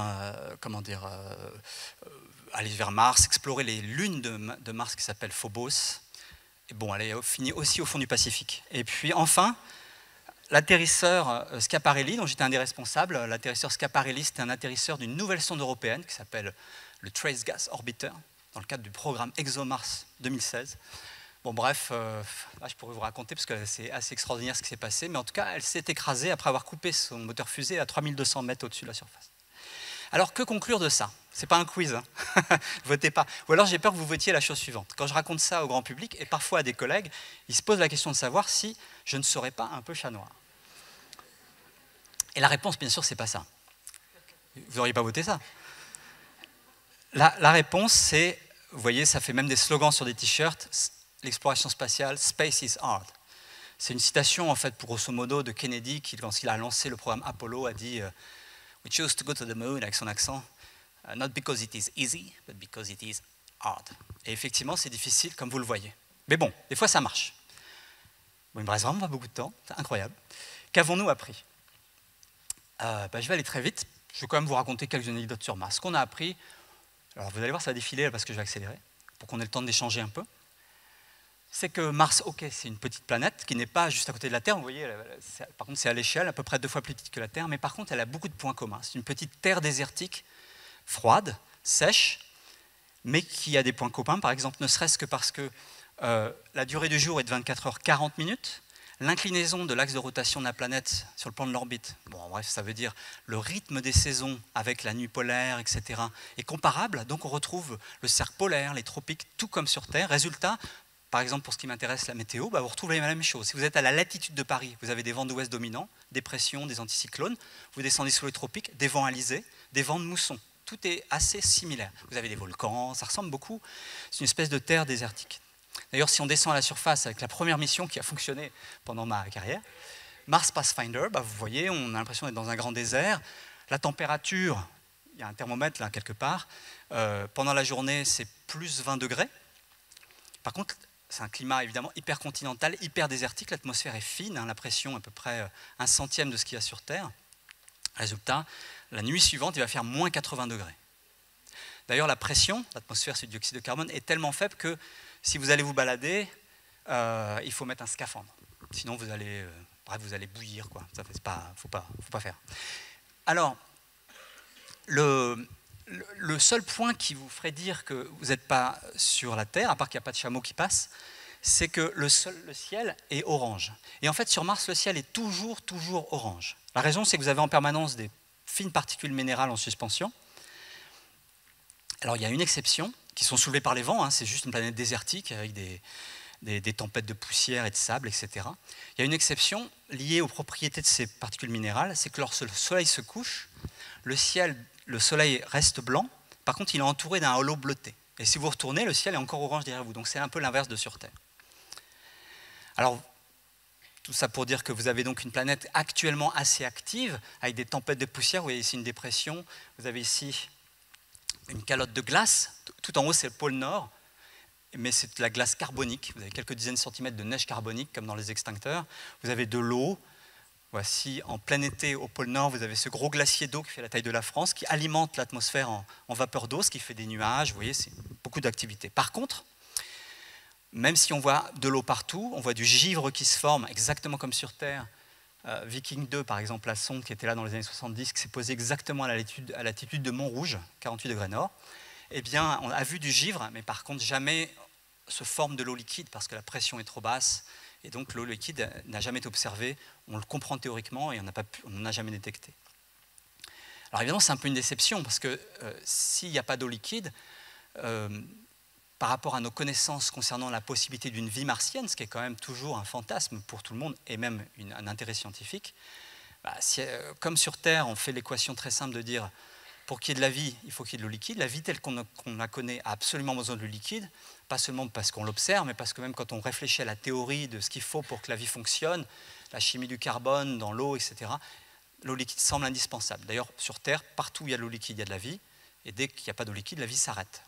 aller vers Mars, explorer les lunes de Mars qui s'appellent Phobos. Et bon, elle est finie aussi au fond du Pacifique. Et puis enfin, l'atterrisseur Schiaparelli, dont j'étais un des responsables, l'atterrisseur Schiaparelli, c'était un atterrisseur d'une nouvelle sonde européenne qui s'appelle le Trace Gas Orbiter, dans le cadre du programme ExoMars 2016. Bon, bref, là, je pourrais vous raconter parce que c'est assez extraordinaire ce qui s'est passé, mais en tout cas, elle s'est écrasée après avoir coupé son moteur fusée à 3200 mètres au-dessus de la surface. Alors, que conclure de ça? C'est pas un quiz, hein. Votez pas. Ou alors, j'ai peur que vous votiez la chose suivante. Quand je raconte ça au grand public, et parfois à des collègues, ils se posent la question de savoir si je ne serais pas un peu chat noir. Et la réponse, bien sûr, c'est pas ça. Vous n'auriez pas voté ça. La réponse, c'est, vous voyez, ça fait même des slogans sur des t-shirts, l'exploration spatiale, space is hard. C'est une citation, en fait, pour grosso modo, de Kennedy, qui, lorsqu'il a lancé le programme Apollo, a dit We chose to go to the moon, avec son accent, not because it is easy, but because it is hard. Et effectivement, c'est difficile, comme vous le voyez. Mais bon, des fois, ça marche. Bon, il me reste vraiment pas beaucoup de temps, c'est incroyable. Qu'avons-nous appris? Je vais aller très vite. Je vais quand même vous raconter quelques anecdotes sur Mars. Ce qu'on a appris, alors vous allez voir, ça va défiler parce que je vais accélérer, pour qu'on ait le temps d'échanger un peu. C'est que Mars, ok, c'est une petite planète qui n'est pas juste à côté de la Terre. Vous voyez, par contre, c'est à l'échelle, à peu près 2 fois plus petite que la Terre, mais par contre, elle a beaucoup de points communs. C'est une petite terre désertique, froide, sèche, mais qui a des points communs, par exemple, ne serait-ce que parce que la durée du jour est de 24 heures 40 minutes, l'inclinaison de l'axe de rotation de la planète sur le plan de l'orbite, bon, bref, ça veut dire le rythme des saisons avec la nuit polaire, etc., est comparable. Donc on retrouve le cercle polaire, les tropiques, tout comme sur Terre. Résultat, par exemple, pour ce qui m'intéresse, la météo, vous retrouvez la même chose. Si vous êtes à la latitude de Paris, vous avez des vents d'ouest dominants, des pressions, des anticyclones. Vous descendez sous les tropiques, des vents alizés, des vents de mousson. Tout est assez similaire. Vous avez des volcans, ça ressemble beaucoup. C'est une espèce de terre désertique. D'ailleurs, si on descend à la surface avec la première mission qui a fonctionné pendant ma carrière, Mars Pathfinder, vous voyez, on a l'impression d'être dans un grand désert. La température, il y a un thermomètre là quelque part. Pendant la journée, c'est plus 20 degrés. Par contre, c'est un climat évidemment hyper continental, hyper désertique. L'atmosphère est fine, la pression à peu près 1/100 de ce qu'il y a sur Terre. Résultat, la nuit suivante, il va faire moins 80 degrés. D'ailleurs, la pression, l'atmosphère sur le dioxyde de carbone, est tellement faible que si vous allez vous balader, il faut mettre un scaphandre. Sinon, vous allez bouillir, quoi. Ça faut pas faire. Alors, le seul point qui vous ferait dire que vous n'êtes pas sur la Terre, à part qu'il n'y a pas de chameau qui passe, c'est que le ciel est orange. Et en fait, sur Mars, le ciel est toujours orange. La raison, c'est que vous avez en permanence des fines particules minérales en suspension. Alors, il y a une exception, qui sont soulevées par les vents, c'est juste une planète désertique avec des tempêtes de poussière et de sable, etc. Il y a une exception liée aux propriétés de ces particules minérales, c'est que lorsque le soleil se couche, le soleil reste blanc, par contre il est entouré d'un halo bleuté. Et si vous retournez, le ciel est encore orange derrière vous, donc c'est un peu l'inverse de sur Terre. Alors, tout ça pour dire que vous avez donc une planète actuellement assez active, avec des tempêtes de poussière, vous voyez ici une dépression, vous avez ici une calotte de glace, tout en haut c'est le pôle Nord, mais c'est de la glace carbonique, vous avez quelques dizaines de centimètres de neige carbonique comme dans les extincteurs, vous avez de l'eau. Voici, en plein été, au pôle Nord, vous avez ce gros glacier d'eau qui fait la taille de la France, qui alimente l'atmosphère en vapeur d'eau, ce qui fait des nuages, vous voyez, c'est beaucoup d'activités. Par contre, même si on voit de l'eau partout, on voit du givre qui se forme, exactement comme sur Terre. Viking 2, par exemple, la sonde qui était là dans les années 70, qui s'est posée exactement à l'altitude de Montrouge, 48 degrés nord, eh bien, on a vu du givre, mais par contre, jamais se forme de l'eau liquide, parce que la pression est trop basse, et donc l'eau liquide n'a jamais été observée, on le comprend théoriquement, et on n'en a jamais détecté. Alors évidemment, c'est un peu une déception, parce que s'il n'y a pas d'eau liquide, par rapport à nos connaissances concernant la possibilité d'une vie martienne, ce qui est quand même toujours un fantasme pour tout le monde, et même un intérêt scientifique, comme sur Terre, on fait l'équation très simple de dire pour qu'il y ait de la vie, il faut qu'il y ait de l'eau liquide. La vie telle qu'on la connaît a absolument besoin de l'eau liquide, pas seulement parce qu'on l'observe, mais parce que même quand on réfléchit à la théorie de ce qu'il faut pour que la vie fonctionne, la chimie du carbone dans l'eau, etc., l'eau liquide semble indispensable. D'ailleurs, sur Terre, partout où il y a de l'eau liquide, il y a de la vie, et dès qu'il n'y a pas d'eau liquide, la vie s'arrête.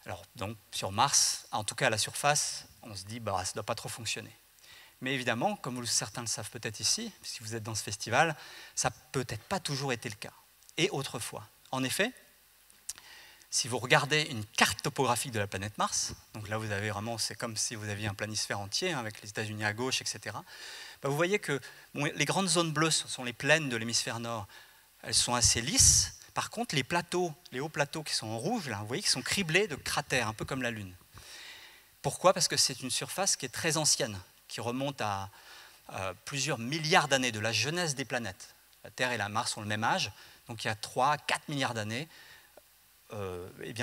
Alors, donc, sur Mars, en tout cas à la surface, on se dit, ça ne doit pas trop fonctionner. Mais évidemment, comme certains le savent peut-être ici, si vous êtes dans ce festival, ça n'a peut-être pas toujours été le cas. Et autrefois. En effet, si vous regardez une carte topographique de la planète Mars, donc là vous avez vraiment, c'est comme si vous aviez un planisphère entier, avec les États-Unis à gauche, etc. Vous voyez que les grandes zones bleues sont les plaines de l'hémisphère nord, elles sont assez lisses. Par contre, les hauts plateaux qui sont en rouge, là, vous voyez qu'ils sont criblés de cratères, un peu comme la Lune. Pourquoi? Parce que c'est une surface qui est très ancienne, qui remonte à plusieurs milliards d'années de la jeunesse des planètes. La Terre et la Mars ont le même âge. Donc il y a 3-4 milliards d'années,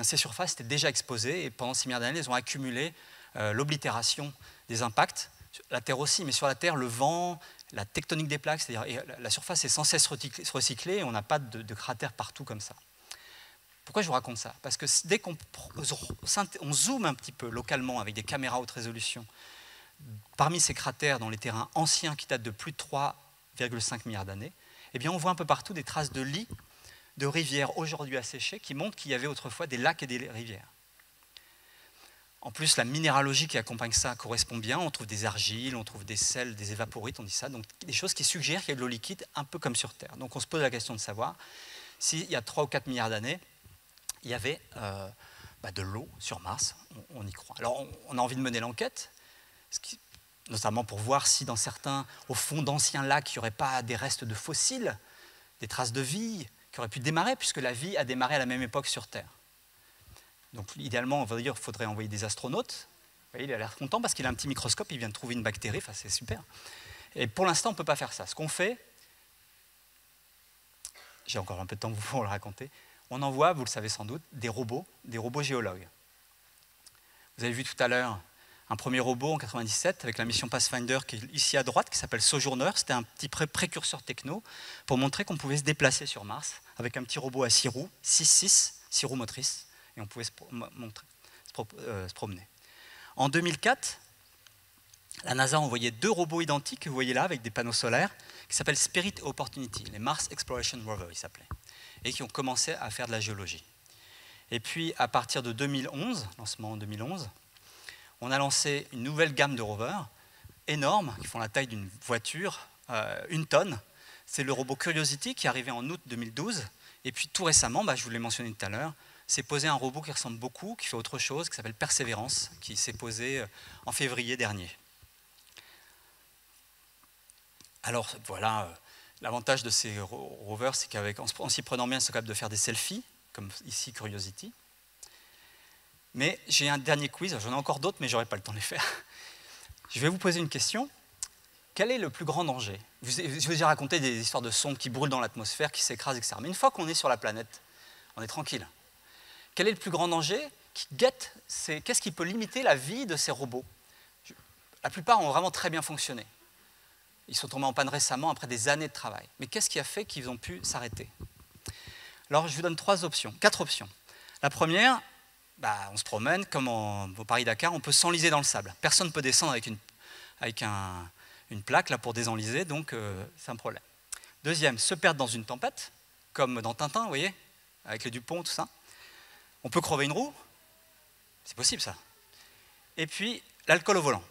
ces surfaces étaient déjà exposées et pendant 6 milliards d'années, elles ont accumulé l'oblitération des impacts. La Terre aussi, mais sur la Terre, le vent, la tectonique des plaques, c'est-à-dire la surface est sans cesse recyclée et on n'a pas de cratères partout comme ça. Pourquoi je vous raconte ça? Parce que dès qu'on zoome un petit peu localement avec des caméras haute résolution, parmi ces cratères dans les terrains anciens qui datent de plus de 3,5 milliards d'années, eh bien, on voit un peu partout des traces de lits de rivières aujourd'hui asséchées qui montrent qu'il y avait autrefois des lacs et des rivières. En plus, la minéralogie qui accompagne ça correspond bien. On trouve des argiles, on trouve des sels, des évaporites, on dit ça. Donc des choses qui suggèrent qu'il y a de l'eau liquide, un peu comme sur Terre. Donc on se pose la question de savoir s'il y a 3 ou 4 milliards d'années, il y avait de l'eau sur Mars. On y croit. Alors on a envie de mener l'enquête, notamment pour voir si dans certains, au fond d'anciens lacs, il n'y aurait pas des restes de fossiles, des traces de vie qui auraient pu démarrer, puisque la vie a démarré à la même époque sur Terre. Donc idéalement, on va dire qu'il faudrait envoyer des astronautes. Vous voyez, il a l'air content parce qu'il a un petit microscope, il vient de trouver une bactérie, enfin c'est super. Et pour l'instant, on ne peut pas faire ça. Ce qu'on fait, j'ai encore un peu de temps pour vous le raconter, on envoie, vous le savez sans doute, des robots géologues. Vous avez vu tout à l'heure un premier robot en 1997 avec la mission Pathfinder qui est ici à droite, qui s'appelle Sojourner. C'était un petit précurseur techno pour montrer qu'on pouvait se déplacer sur Mars avec un petit robot à 6 roues, 6 roues motrices, et on pouvait se promener. En 2004, la NASA a envoyé 2 robots identiques que vous voyez là avec des panneaux solaires qui s'appellent Spirit et Opportunity, les Mars Exploration Rover ils s'appelaient, et qui ont commencé à faire de la géologie. Et puis à partir de 2011, lancement en 2011, on a lancé une nouvelle gamme de rovers énormes, qui font la taille d'une voiture, 1 tonne. C'est le robot Curiosity qui est arrivé en août 2012. Et puis tout récemment, je vous l'ai mentionné tout à l'heure, s'est posé un robot qui ressemble beaucoup, qui fait autre chose, qui s'appelle Perseverance, qui s'est posé en février dernier. Alors voilà, l'avantage de ces rovers, c'est qu'en s'y prenant bien, ils sont capables de faire des selfies, comme ici Curiosity. Mais j'ai un dernier quiz, j'en ai encore d'autres, mais je n'aurai pas le temps de les faire. Je vais vous poser une question. Quel est le plus grand danger? Je vous ai déjà raconté des histoires de sondes qui brûlent dans l'atmosphère, qui s'écrasent, etc. Mais une fois qu'on est sur la planète, on est tranquille. Quel est le plus grand danger qui guette? Qu'est-ce qui peut limiter la vie de ces robots? La plupart ont vraiment très bien fonctionné. Ils sont tombés en panne récemment après des années de travail. Mais qu'est-ce qui a fait qu'ils ont pu s'arrêter? Alors je vous donne 4 options. La première, on se promène, comme au Paris-Dakar, on peut s'enliser dans le sable. Personne ne peut descendre avec une plaque là, pour désenliser, donc c'est un problème. Deuxième, se perdre dans une tempête, comme dans Tintin, vous voyez, avec les Dupont, tout ça. On peut crever une roue, c'est possible ça. Et puis, l'alcool au volant.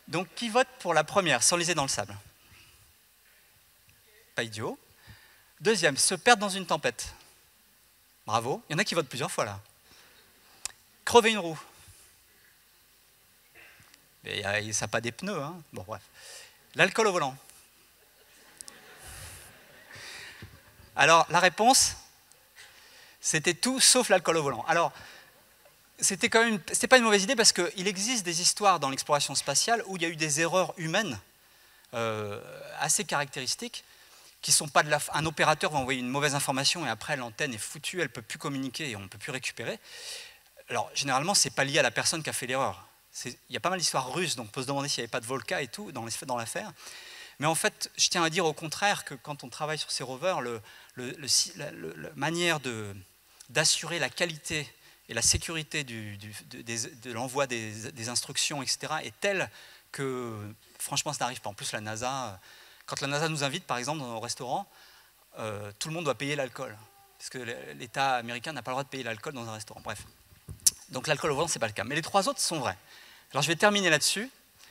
Donc, qui vote pour la première, s'enliser dans le sable? Pas idiot. Deuxième, se perdre dans une tempête. Bravo, il y en a qui votent plusieurs fois là. Crever une roue. Mais ça n'a pas des pneus, hein. Bon, bref. L'alcool au volant. Alors, la réponse, c'était tout sauf l'alcool au volant. Alors, c'était pas une mauvaise idée parce qu'il existe des histoires dans l'exploration spatiale où il y a eu des erreurs humaines assez caractéristiques qui sont pas un opérateur va envoyer une mauvaise information et après l'antenne est foutue, elle ne peut plus communiquer et on ne peut plus récupérer. Alors, généralement, ce n'est pas lié à la personne qui a fait l'erreur. Il y a pas mal d'histoires russes, donc on peut se demander s'il n'y avait pas de Volca et tout dans l'affaire. Mais en fait, je tiens à dire au contraire que quand on travaille sur ces rovers, la manière d'assurer la qualité et la sécurité de l'envoi des instructions, etc., est telle que, franchement, ça n'arrive pas. En plus, la NASA, quand la NASA nous invite, par exemple, au restaurant, tout le monde doit payer l'alcool. Parce que l'État américain n'a pas le droit de payer l'alcool dans un restaurant. Bref. Donc l'alcool au volant, ce n'est pas le cas. Mais les 3 autres sont vrais. Alors je vais terminer là-dessus,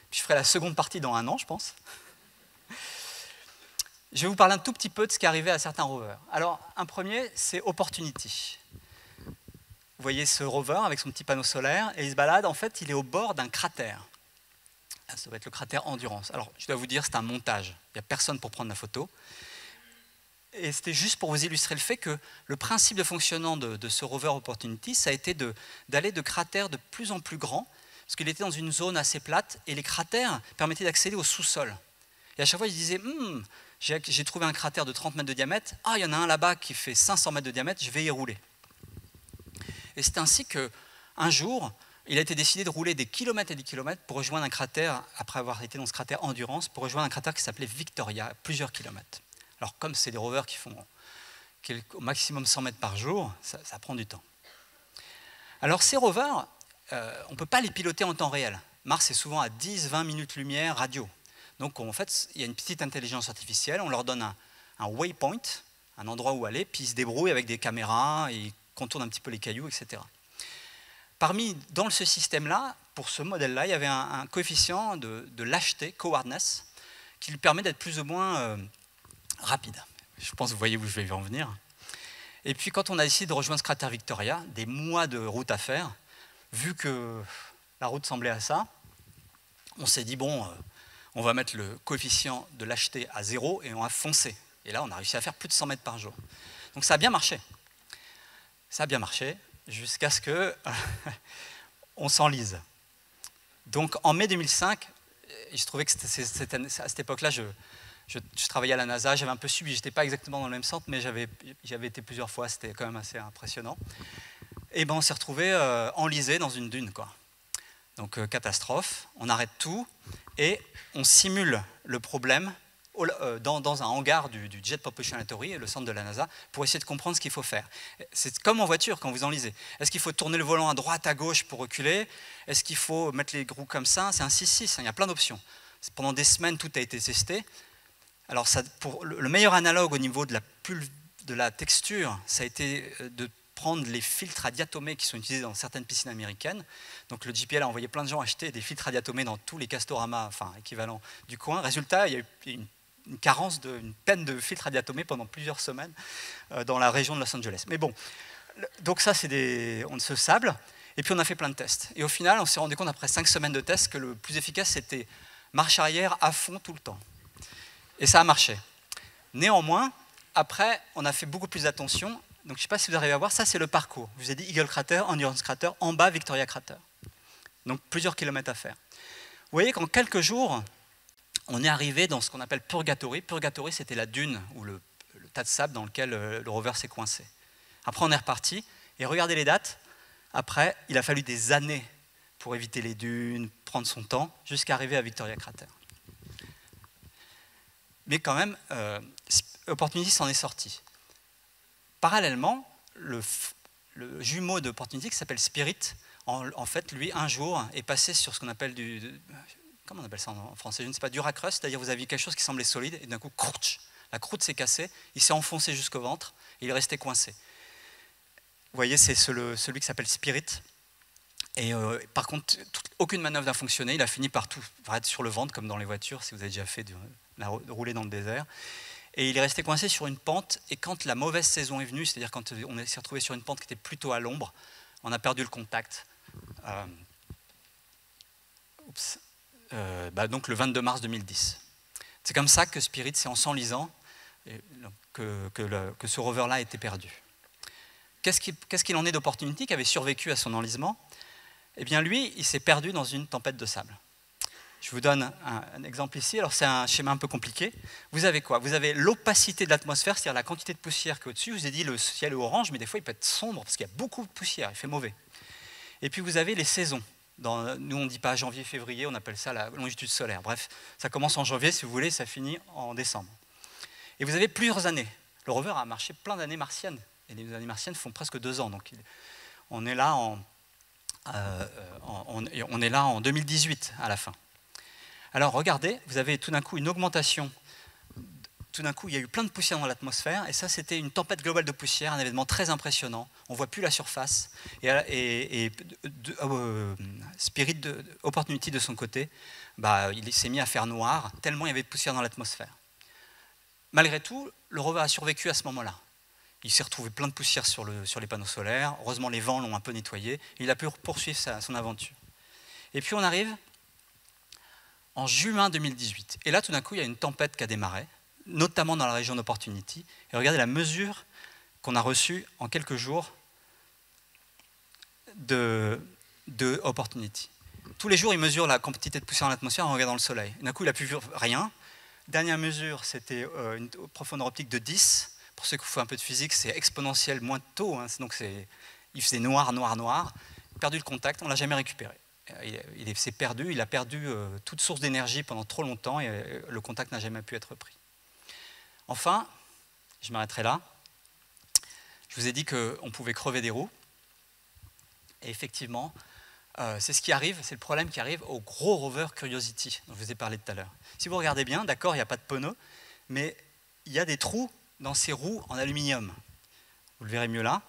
puis je ferai la seconde partie dans 1 an, je pense. Je vais vous parler un tout petit peu de ce qui est arrivé à certains rovers. Alors, un premier, c'est Opportunity. Vous voyez ce rover avec son petit panneau solaire, et il se balade, en fait, il est au bord d'un cratère. Ça va être le cratère Endurance. Alors, je dois vous dire, c'est un montage. Il n'y a personne pour prendre la photo. Et c'était juste pour vous illustrer le fait que le principe de fonctionnement de ce rover Opportunity, ça a été d'aller de cratères de plus en plus grands, parce qu'il était dans une zone assez plate, et les cratères permettaient d'accéder au sous-sol. Et à chaque fois, il disait, j'ai trouvé un cratère de 30 mètres de diamètre, il y en a un là-bas qui fait 500 mètres de diamètre, je vais y rouler. Et c'est ainsi qu'un jour, il a été décidé de rouler des kilomètres et des kilomètres pour rejoindre un cratère, après avoir été dans ce cratère Endurance, pour rejoindre un cratère qui s'appelait Victoria, plusieurs kilomètres. Alors comme c'est des rovers qui font au maximum 100 mètres par jour, ça prend du temps. Alors ces rovers, on ne peut pas les piloter en temps réel. Mars est souvent à 10-20 minutes lumière radio. Donc en fait, il y a une petite intelligence artificielle, on leur donne un waypoint, un endroit où aller, puis ils se débrouillent avec des caméras, ils contournent un petit peu les cailloux, etc. Dans ce système-là, pour ce modèle-là, il y avait un coefficient de lâcheté, cowardness, qui lui permet d'être plus ou moins rapide. Je pense que vous voyez où je vais en venir. Et puis quand on a décidé de rejoindre ce cratère Victoria, des mois de route à faire, vu que la route semblait à ça, on s'est dit, bon, on va mettre le coefficient de lâcheté à 0 et on va foncer. Et là, on a réussi à faire plus de 100 mètres par jour. Donc ça a bien marché. Ça a bien marché, jusqu'à ce qu'on s'enlise. Donc en mai 2005, il se trouvait que à cette époque-là, je travaillais à la NASA, j'avais un peu subi, je n'étais pas exactement dans le même centre, mais j'avais été plusieurs fois, c'était quand même assez impressionnant. Et ben on s'est retrouvé enlisé dans une dune, quoi. Donc catastrophe, on arrête tout et on simule le problème dans un hangar du Jet Propulsion Laboratory, le centre de la NASA, pour essayer de comprendre ce qu'il faut faire. C'est comme en voiture quand vous enlisez. Est-ce qu'il faut tourner le volant à droite, à gauche pour reculer? Est-ce qu'il faut mettre les roues comme ça? C'est un 6-6, il y a plein d'options. Pendant des semaines, tout a été testé. Alors pour le meilleur analogue au niveau de la texture, ça a été de prendre les filtres à diatomée qui sont utilisés dans certaines piscines américaines. Donc le JPL a envoyé plein de gens acheter des filtres à diatomée dans tous les Castorama, enfin équivalents du coin. Résultat, il y a eu une peine de filtres à diatomée pendant plusieurs semaines dans la région de Los Angeles. Mais bon, donc ça c'est on se sable. Et puis on a fait plein de tests. Et au final, on s'est rendu compte après 5 semaines de tests que le plus efficace c'était marche arrière à fond tout le temps. Et ça a marché. Néanmoins, après, on a fait beaucoup plus attention. Donc, je ne sais pas si vous arrivez à voir, ça c'est le parcours. Je vous ai dit Eagle Crater, Endurance Crater, en bas Victoria Crater. Donc, plusieurs kilomètres à faire. Vous voyez qu'en quelques jours, on est arrivé dans ce qu'on appelle Purgatory. Purgatory, c'était la dune ou le tas de sable dans lequel le rover s'est coincé. Après, on est reparti. Et regardez les dates. Après, il a fallu des années pour éviter les dunes, prendre son temps, jusqu'à arriver à Victoria Crater. Mais quand même, Opportunity s'en est sorti. Parallèlement, le jumeau d'Opportunity, qui s'appelle Spirit, en fait, lui, un jour, est passé sur ce qu'on appelle comment on appelle ça en français? Je ne sais pas, duracrust, c'est-à-dire vous aviez quelque chose qui semblait solide, et d'un coup, crouch, la croûte s'est cassée, il s'est enfoncé jusqu'au ventre, et il est resté coincé. Vous voyez, c'est celui qui s'appelle Spirit. Et par contre, aucune manœuvre n'a fonctionné, il a fini par être sur le ventre, comme dans les voitures, si vous avez déjà fait rouler dans le désert. Et il est resté coincé sur une pente, et quand la mauvaise saison est venue, c'est-à-dire quand on s'est retrouvé sur une pente qui était plutôt à l'ombre, on a perdu le contact. Donc le 22 mars 2010. C'est comme ça que Spirit, c'est en s'enlisant que ce rover-là a été perdu. Qu'est-ce qu'il en est d'Opportunity qui avait survécu à son enlisement? Eh bien lui, il s'est perdu dans une tempête de sable. Je vous donne un exemple ici. Alors c'est un schéma un peu compliqué. Vous avez quoi? Vous avez l'opacité de l'atmosphère, c'est-à-dire la quantité de poussière qui est au-dessus. Je vous ai dit le ciel est orange, mais des fois il peut être sombre parce qu'il y a beaucoup de poussière, il fait mauvais. Et puis vous avez les saisons. Nous, on ne dit pas janvier-février, on appelle ça la longitude solaire. Bref, ça commence en janvier, si vous voulez, ça finit en décembre. Et vous avez plusieurs années. Le rover a marché plein d'années martiennes. Et les années martiennes font presque 2 ans. Donc on est là en 2018 à la fin. Alors regardez, vous avez tout d'un coup une augmentation. Tout d'un coup, il y a eu plein de poussière dans l'atmosphère. Et ça, c'était une tempête globale de poussière, un événement très impressionnant. On ne voit plus la surface. Spirit Opportunity, de son côté, il s'est mis à faire noir, tellement il y avait de poussière dans l'atmosphère. Malgré tout, le rover a survécu à ce moment-là. Il s'est retrouvé plein de poussière sur les panneaux solaires. Heureusement, les vents l'ont un peu nettoyé. Et il a pu poursuivre son aventure. Et puis, on arrive en juin 2018. Et là, tout d'un coup, il y a une tempête qui a démarré, notamment dans la région d'Opportunity. Et regardez la mesure qu'on a reçue en quelques jours de Opportunity. Tous les jours, il mesure la quantité de poussière dans l'atmosphère en regardant le soleil. D'un coup, il n'a pu voir rien. Dernière mesure, c'était une profondeur optique de 10. Pour ceux qui font un peu de physique, c'est exponentiel moins tôt. Hein, donc il faisait noir, noir, noir. Il a perdu le contact, on ne l'a jamais récupéré. Il s'est perdu, il a perdu toute source d'énergie pendant trop longtemps et le contact n'a jamais pu être pris. Enfin, je m'arrêterai là. Je vous ai dit qu'on pouvait crever des roues. Et effectivement, c'est ce qui arrive, c'est le problème qui arrive au gros rover Curiosity, dont je vous ai parlé tout à l'heure. Si vous regardez bien, d'accord, il n'y a pas de pneus, mais il y a des trous dans ces roues en aluminium. Vous le verrez mieux là.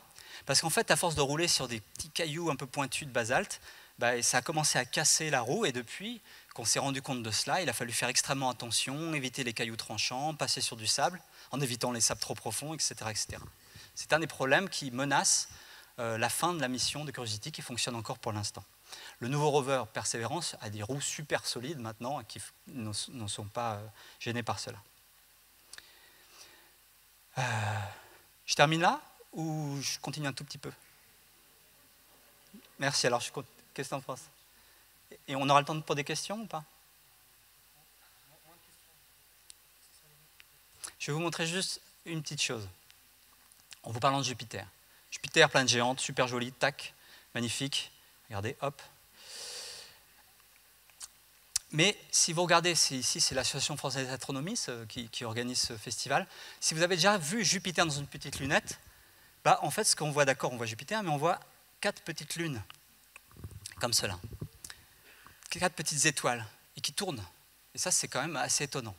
Parce qu'en fait, à force de rouler sur des petits cailloux un peu pointus de basalte, ça a commencé à casser la roue, et depuis qu'on s'est rendu compte de cela, il a fallu faire extrêmement attention, éviter les cailloux tranchants, passer sur du sable, en évitant les sables trop profonds, etc. etc. C'est un des problèmes qui menace la fin de la mission de Curiosity, qui fonctionne encore pour l'instant. Le nouveau rover Perseverance a des roues super solides maintenant, qui ne sont pas gênées par cela. Je termine là ou je continue un tout petit peu? Merci, alors je compte. Qu'est-ce que tu en penses? Et on aura le temps pour des questions ou pas? Je vais vous montrer juste une petite chose. En vous parlant de Jupiter. Jupiter, planète géante, super jolie, tac, magnifique. Regardez, hop. Mais si vous regardez, ici c'est l'Association française d'astronomie qui organise ce festival. Si vous avez déjà vu Jupiter dans une petite lunette, en fait ce qu'on voit, d'accord, on voit Jupiter, mais on voit 4 petites lunes, comme cela. 4 petites étoiles, et qui tournent. Et ça, c'est quand même assez étonnant.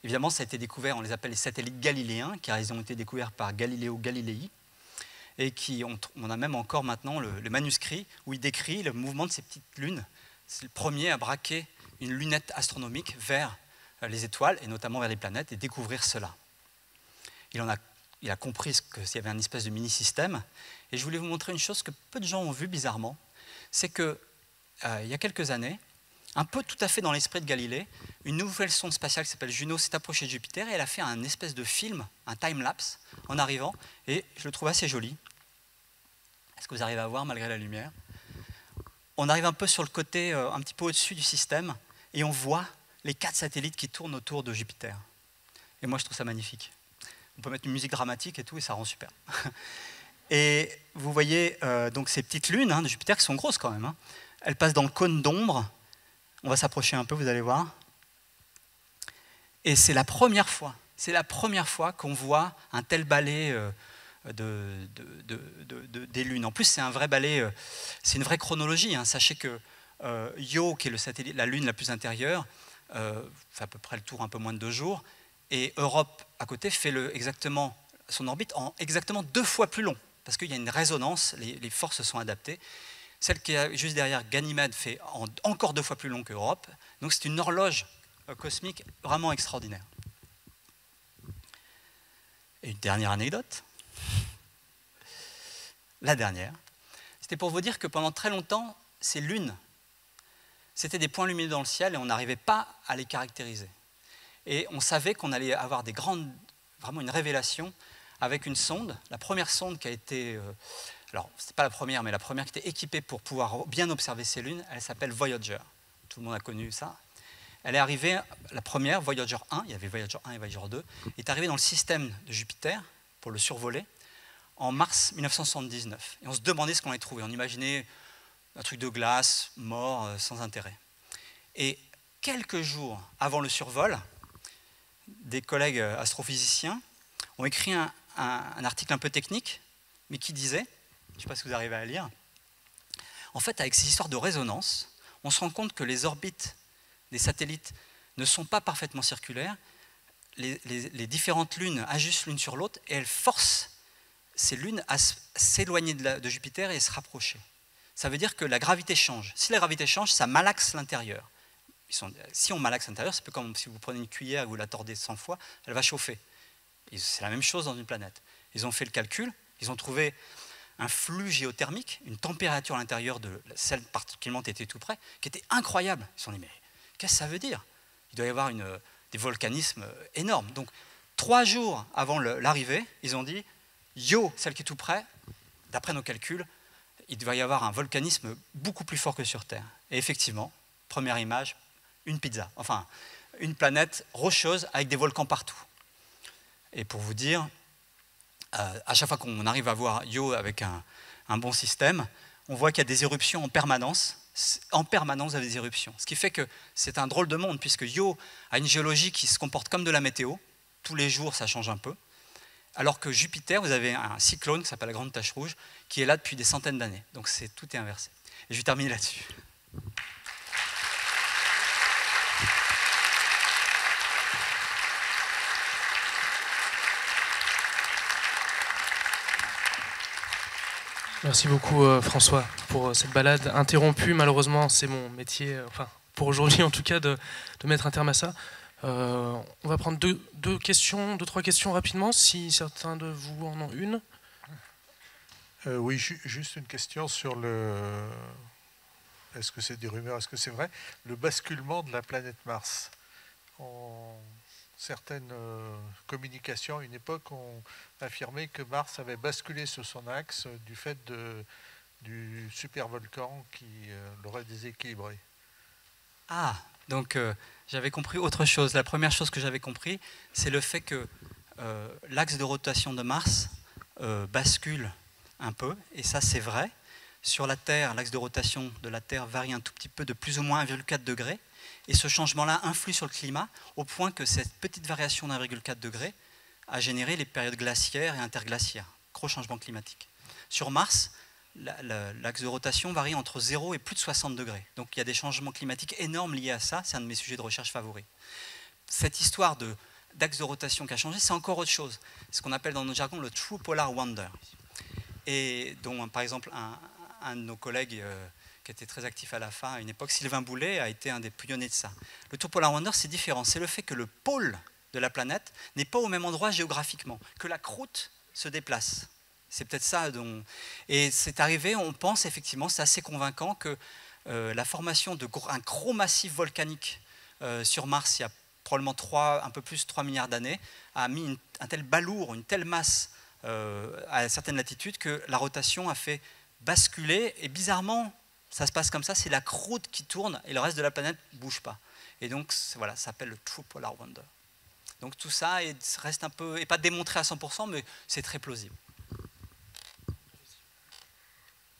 Évidemment, ça a été découvert, on les appelle les satellites galiléens, car ils ont été découverts par Galileo Galilei, et on a même encore maintenant le manuscrit où il décrit le mouvement de ces petites lunes. C'est le premier à braquer une lunette astronomique vers les étoiles, et notamment vers les planètes, et découvrir cela. Il a compris qu'il y avait un espèce de mini-système, et je voulais vous montrer une chose que peu de gens ont vue bizarrement, c'est qu'il y a quelques années, un peu tout à fait dans l'esprit de Galilée, une nouvelle sonde spatiale qui s'appelle Juno s'est approchée de Jupiter, et elle a fait un espèce de film, un time-lapse, en arrivant, et je le trouve assez joli. Est-ce que vous arrivez à voir malgré la lumière? On arrive un peu sur le côté, un petit peu au-dessus du système, et on voit les 4 satellites qui tournent autour de Jupiter. Et moi, je trouve ça magnifique. On peut mettre une musique dramatique et tout, et ça rend super. Et vous voyez donc ces petites lunes de Jupiter qui sont grosses quand même. Elles passent dans le cône d'ombre. On va s'approcher un peu, vous allez voir. Et c'est la première fois qu'on voit un tel balai des lunes. En plus, c'est un vrai balai, c'est une vraie chronologie. Sachez que Io, qui est le satellite, la lune la plus intérieure, fait à peu près le tour un peu moins de 2 jours, et Europe, à côté, fait exactement son orbite en exactement 2 fois plus long, parce qu'il y a une résonance, les forces se sont adaptées. Celle qui est juste derrière, Ganymède, fait encore 2 fois plus long qu'Europe. Donc c'est une horloge cosmique vraiment extraordinaire. Et une dernière anecdote. La dernière. C'était pour vous dire que pendant très longtemps, ces lunes, c'était des points lumineux dans le ciel et on n'arrivait pas à les caractériser. Et on savait qu'on allait avoir vraiment une révélation avec une sonde. La première sonde qui a été... alors, ce n'est pas la première, mais la première qui était équipée pour pouvoir bien observer ces lunes, elle s'appelle Voyager. Tout le monde a connu ça. Elle est arrivée, la première, Voyager 1, il y avait Voyager 1 et Voyager 2, est arrivée dans le système de Jupiter, pour le survoler, en mars 1979. Et on se demandait ce qu'on allait trouver. On imaginait un truc de glace, mort, sans intérêt. Et quelques jours avant le survol, des collègues astrophysiciens ont écrit un article un peu technique, mais qui disait, je ne sais pas si vous arrivez à lire, en fait, avec ces histoires de résonance, on se rend compte que les orbites des satellites ne sont pas parfaitement circulaires, les différentes lunes ajustent l'une sur l'autre et elles forcent ces lunes à s'éloigner de Jupiter et se rapprocher. Ça veut dire que la gravité change. Si la gravité change, ça malaxe l'intérieur. Si on malaxe l'intérieur, c'est un peu comme si vous prenez une cuillère et vous la tordez 100 fois, elle va chauffer. C'est la même chose dans une planète. Ils ont fait le calcul, ils ont trouvé un flux géothermique, une température à l'intérieur de celle particulièrement qui était tout près, qui était incroyable. Ils se sont dit, mais qu'est-ce que ça veut dire? Il doit y avoir des volcanismes énormes. Donc, 3 jours avant l'arrivée, ils ont dit, yo, celle qui est tout près, d'après nos calculs, il doit y avoir un volcanisme beaucoup plus fort que sur Terre. Et effectivement, première image, une pizza, enfin, une planète rocheuse avec des volcans partout. Et pour vous dire, à chaque fois qu'on arrive à voir Io avec un bon système, on voit qu'il y a des éruptions en permanence. En permanence, il y a des éruptions. Ce qui fait que c'est un drôle de monde, puisque Io a une géologie qui se comporte comme de la météo. Tous les jours, ça change un peu. Alors que Jupiter, vous avez un cyclone qui s'appelle la Grande Tache Rouge, qui est là depuis des centaines d'années. Donc tout est inversé. Et je vais terminer là-dessus. Merci beaucoup François pour cette balade interrompue. Malheureusement, c'est mon métier, enfin pour aujourd'hui en tout cas, de mettre un terme à ça. On va prendre deux, trois questions rapidement, si certains de vous en ont une. Oui, juste une question sur le... Est-ce que c'est des rumeurs? Est-ce que c'est vrai? Le basculement de la planète Mars. En certaines communications, à une époque, on affirmait que Mars avait basculé sur son axe du fait du supervolcan qui l'aurait déséquilibré. Ah, donc j'avais compris autre chose. La première chose que j'avais compris, c'est le fait que l'axe de rotation de Mars bascule un peu, et ça c'est vrai. Sur la Terre, l'axe de rotation de la Terre varie un tout petit peu de plus ou moins 1,4 degré, et ce changement-là influe sur le climat au point que cette petite variation d'1,4 degré a généré les périodes glaciaires et interglaciaires, gros changement climatique. Sur Mars, l'axe de rotation varie entre 0 et plus de 60 degrés. Donc il y a des changements climatiques énormes liés à ça, c'est un de mes sujets de recherche favoris. Cette histoire d'axe de rotation qui a changé, c'est encore autre chose. C'est ce qu'on appelle dans notre jargon le True Polar Wonder. Et dont, par exemple, un de nos collègues qui était très actif à la fin, à une époque, Sylvain Boulet, a été un des pionniers de ça. Le True Polar Wonder, c'est différent. C'est le fait que le pôle de la planète n'est pas au même endroit géographiquement, que la croûte se déplace. C'est peut-être ça dont... Et c'est arrivé, on pense effectivement, c'est assez convaincant, que la formation d'un gros massif volcanique sur Mars, il y a probablement un peu plus de 3 milliards d'années, a mis un tel balourd, une telle masse à certaines latitudes que la rotation a fait basculer, et bizarrement, ça se passe comme ça, c'est la croûte qui tourne et le reste de la planète ne bouge pas. Et donc, voilà, ça s'appelle le True Polar Wonder. Donc tout ça reste un peu, et pas démontré à 100%, mais c'est très plausible.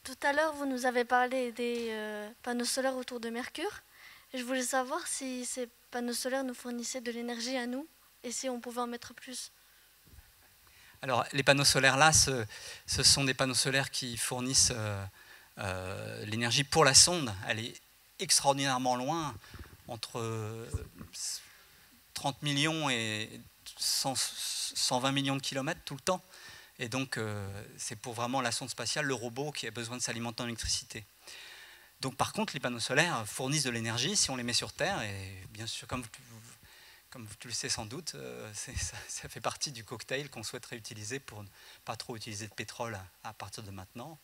Tout à l'heure, vous nous avez parlé des panneaux solaires autour de Mercure. Et je voulais savoir si ces panneaux solaires nous fournissaient de l'énergie à nous et si on pouvait en mettre plus. Alors, les panneaux solaires là, ce sont des panneaux solaires qui fournissent l'énergie pour la sonde. Elle est extraordinairement loin, entre 30 millions et 120 millions de kilomètres tout le temps. Et donc, c'est pour vraiment la sonde spatiale, le robot, qui a besoin de s'alimenter en électricité. Donc, par contre, les panneaux solaires fournissent de l'énergie si on les met sur Terre. Et bien sûr, comme tu le sais sans doute, ça fait partie du cocktail qu'on souhaiterait utiliser pour ne pas trop utiliser de pétrole à partir de maintenant.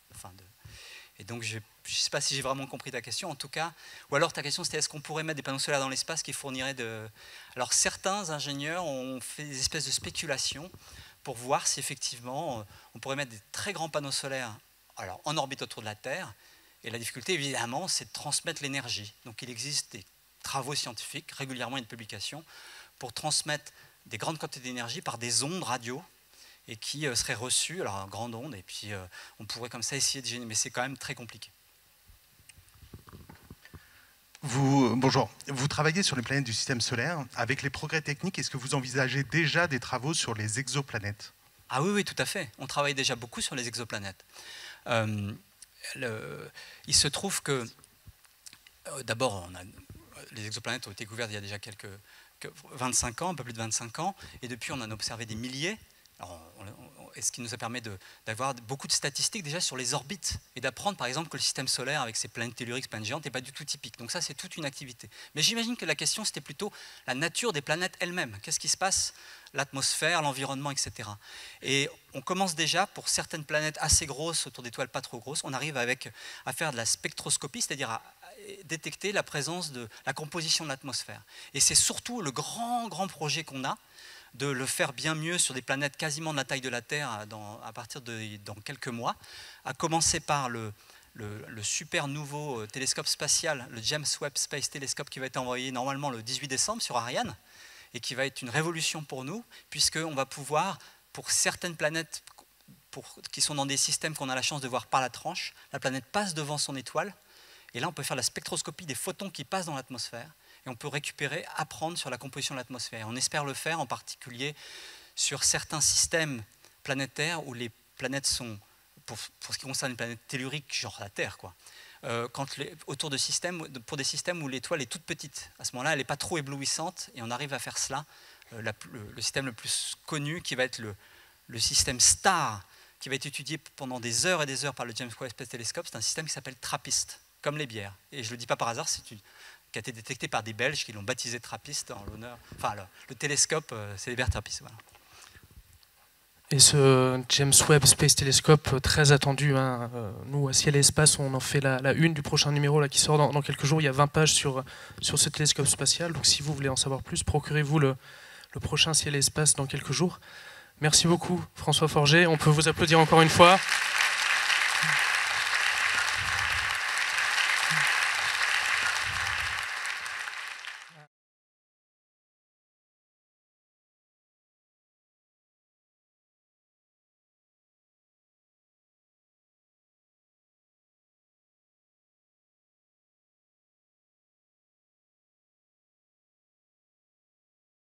Et donc, je ne sais pas si j'ai vraiment compris ta question, en tout cas. Ou alors, ta question, c'était est-ce qu'on pourrait mettre des panneaux solaires dans l'espace qui fourniraient de... Alors, certains ingénieurs ont fait des espèces de spéculations pour voir si effectivement on pourrait mettre des très grands panneaux solaires en orbite autour de la Terre. Et la difficulté, évidemment, c'est de transmettre l'énergie. Donc il existe des travaux scientifiques, régulièrement une publication, pour transmettre des grandes quantités d'énergie par des ondes radio et qui seraient reçues, alors en grande onde, et puis on pourrait comme ça essayer de générer, mais c'est quand même très compliqué. Bonjour. Vous travaillez sur les planètes du système solaire. Avec les progrès techniques, est-ce que vous envisagez déjà des travaux sur les exoplanètes? Ah oui, oui, tout à fait. On travaille déjà beaucoup sur les exoplanètes. Il se trouve que, d'abord, les exoplanètes ont été découvertes il y a déjà 25 ans, un peu plus de 25 ans, et depuis on en a observé des milliers. Et ce qui nous a permis d'avoir beaucoup de statistiques déjà sur les orbites et d'apprendre par exemple que le système solaire avec ses planètes telluriques, planètes géantes n'est pas du tout typique. Donc ça c'est toute une activité. Mais j'imagine que la question c'était plutôt la nature des planètes elles-mêmes. Qu'est-ce qui se passe, l'atmosphère, l'environnement, etc. Et on commence déjà pour certaines planètes assez grosses, autour d'étoiles pas trop grosses, on arrive à faire de la spectroscopie, c'est-à-dire à détecter la présence de la composition de l'atmosphère. Et c'est surtout le grand projet qu'on a, de le faire bien mieux sur des planètes quasiment de la taille de la Terre à partir dans quelques mois, à commencer par le super nouveau télescope spatial, le James Webb Space Telescope, qui va être envoyé normalement le 18 décembre sur Ariane, et qui va être une révolution pour nous, puisqu'on va pouvoir, pour certaines planètes qui sont dans des systèmes qu'on a la chance de voir par la tranche, la planète passe devant son étoile, et là on peut faire la spectroscopie des photons qui passent dans l'atmosphère, et on peut apprendre sur la composition de l'atmosphère. On espère le faire en particulier sur certains systèmes planétaires où les planètes sont, pour ce qui concerne les planètes telluriques, genre la Terre, quoi, autour de systèmes, pour des systèmes où l'étoile est toute petite. À ce moment-là, elle n'est pas trop éblouissante, et on arrive à faire cela. Le système le plus connu, qui va être le système STAR, qui va être étudié pendant des heures et des heures par le James Webb Space Telescope, c'est un système qui s'appelle TRAPPIST, comme les bières. Et je ne le dis pas par hasard, qui a été détecté par des Belges qui l'ont baptisé TRAPPIST en l'honneur. Enfin, le télescope, c'est les bières TRAPPIST. Voilà. Et ce James Webb Space Telescope, très attendu, hein. Nous, à Ciel et Espace, on en fait la une du prochain numéro là, qui sort dans quelques jours. Il y a 20 pages sur ce télescope spatial. Donc si vous voulez en savoir plus, procurez-vous le prochain Ciel et Espace dans quelques jours. Merci beaucoup, François Forget. On peut vous applaudir encore une fois.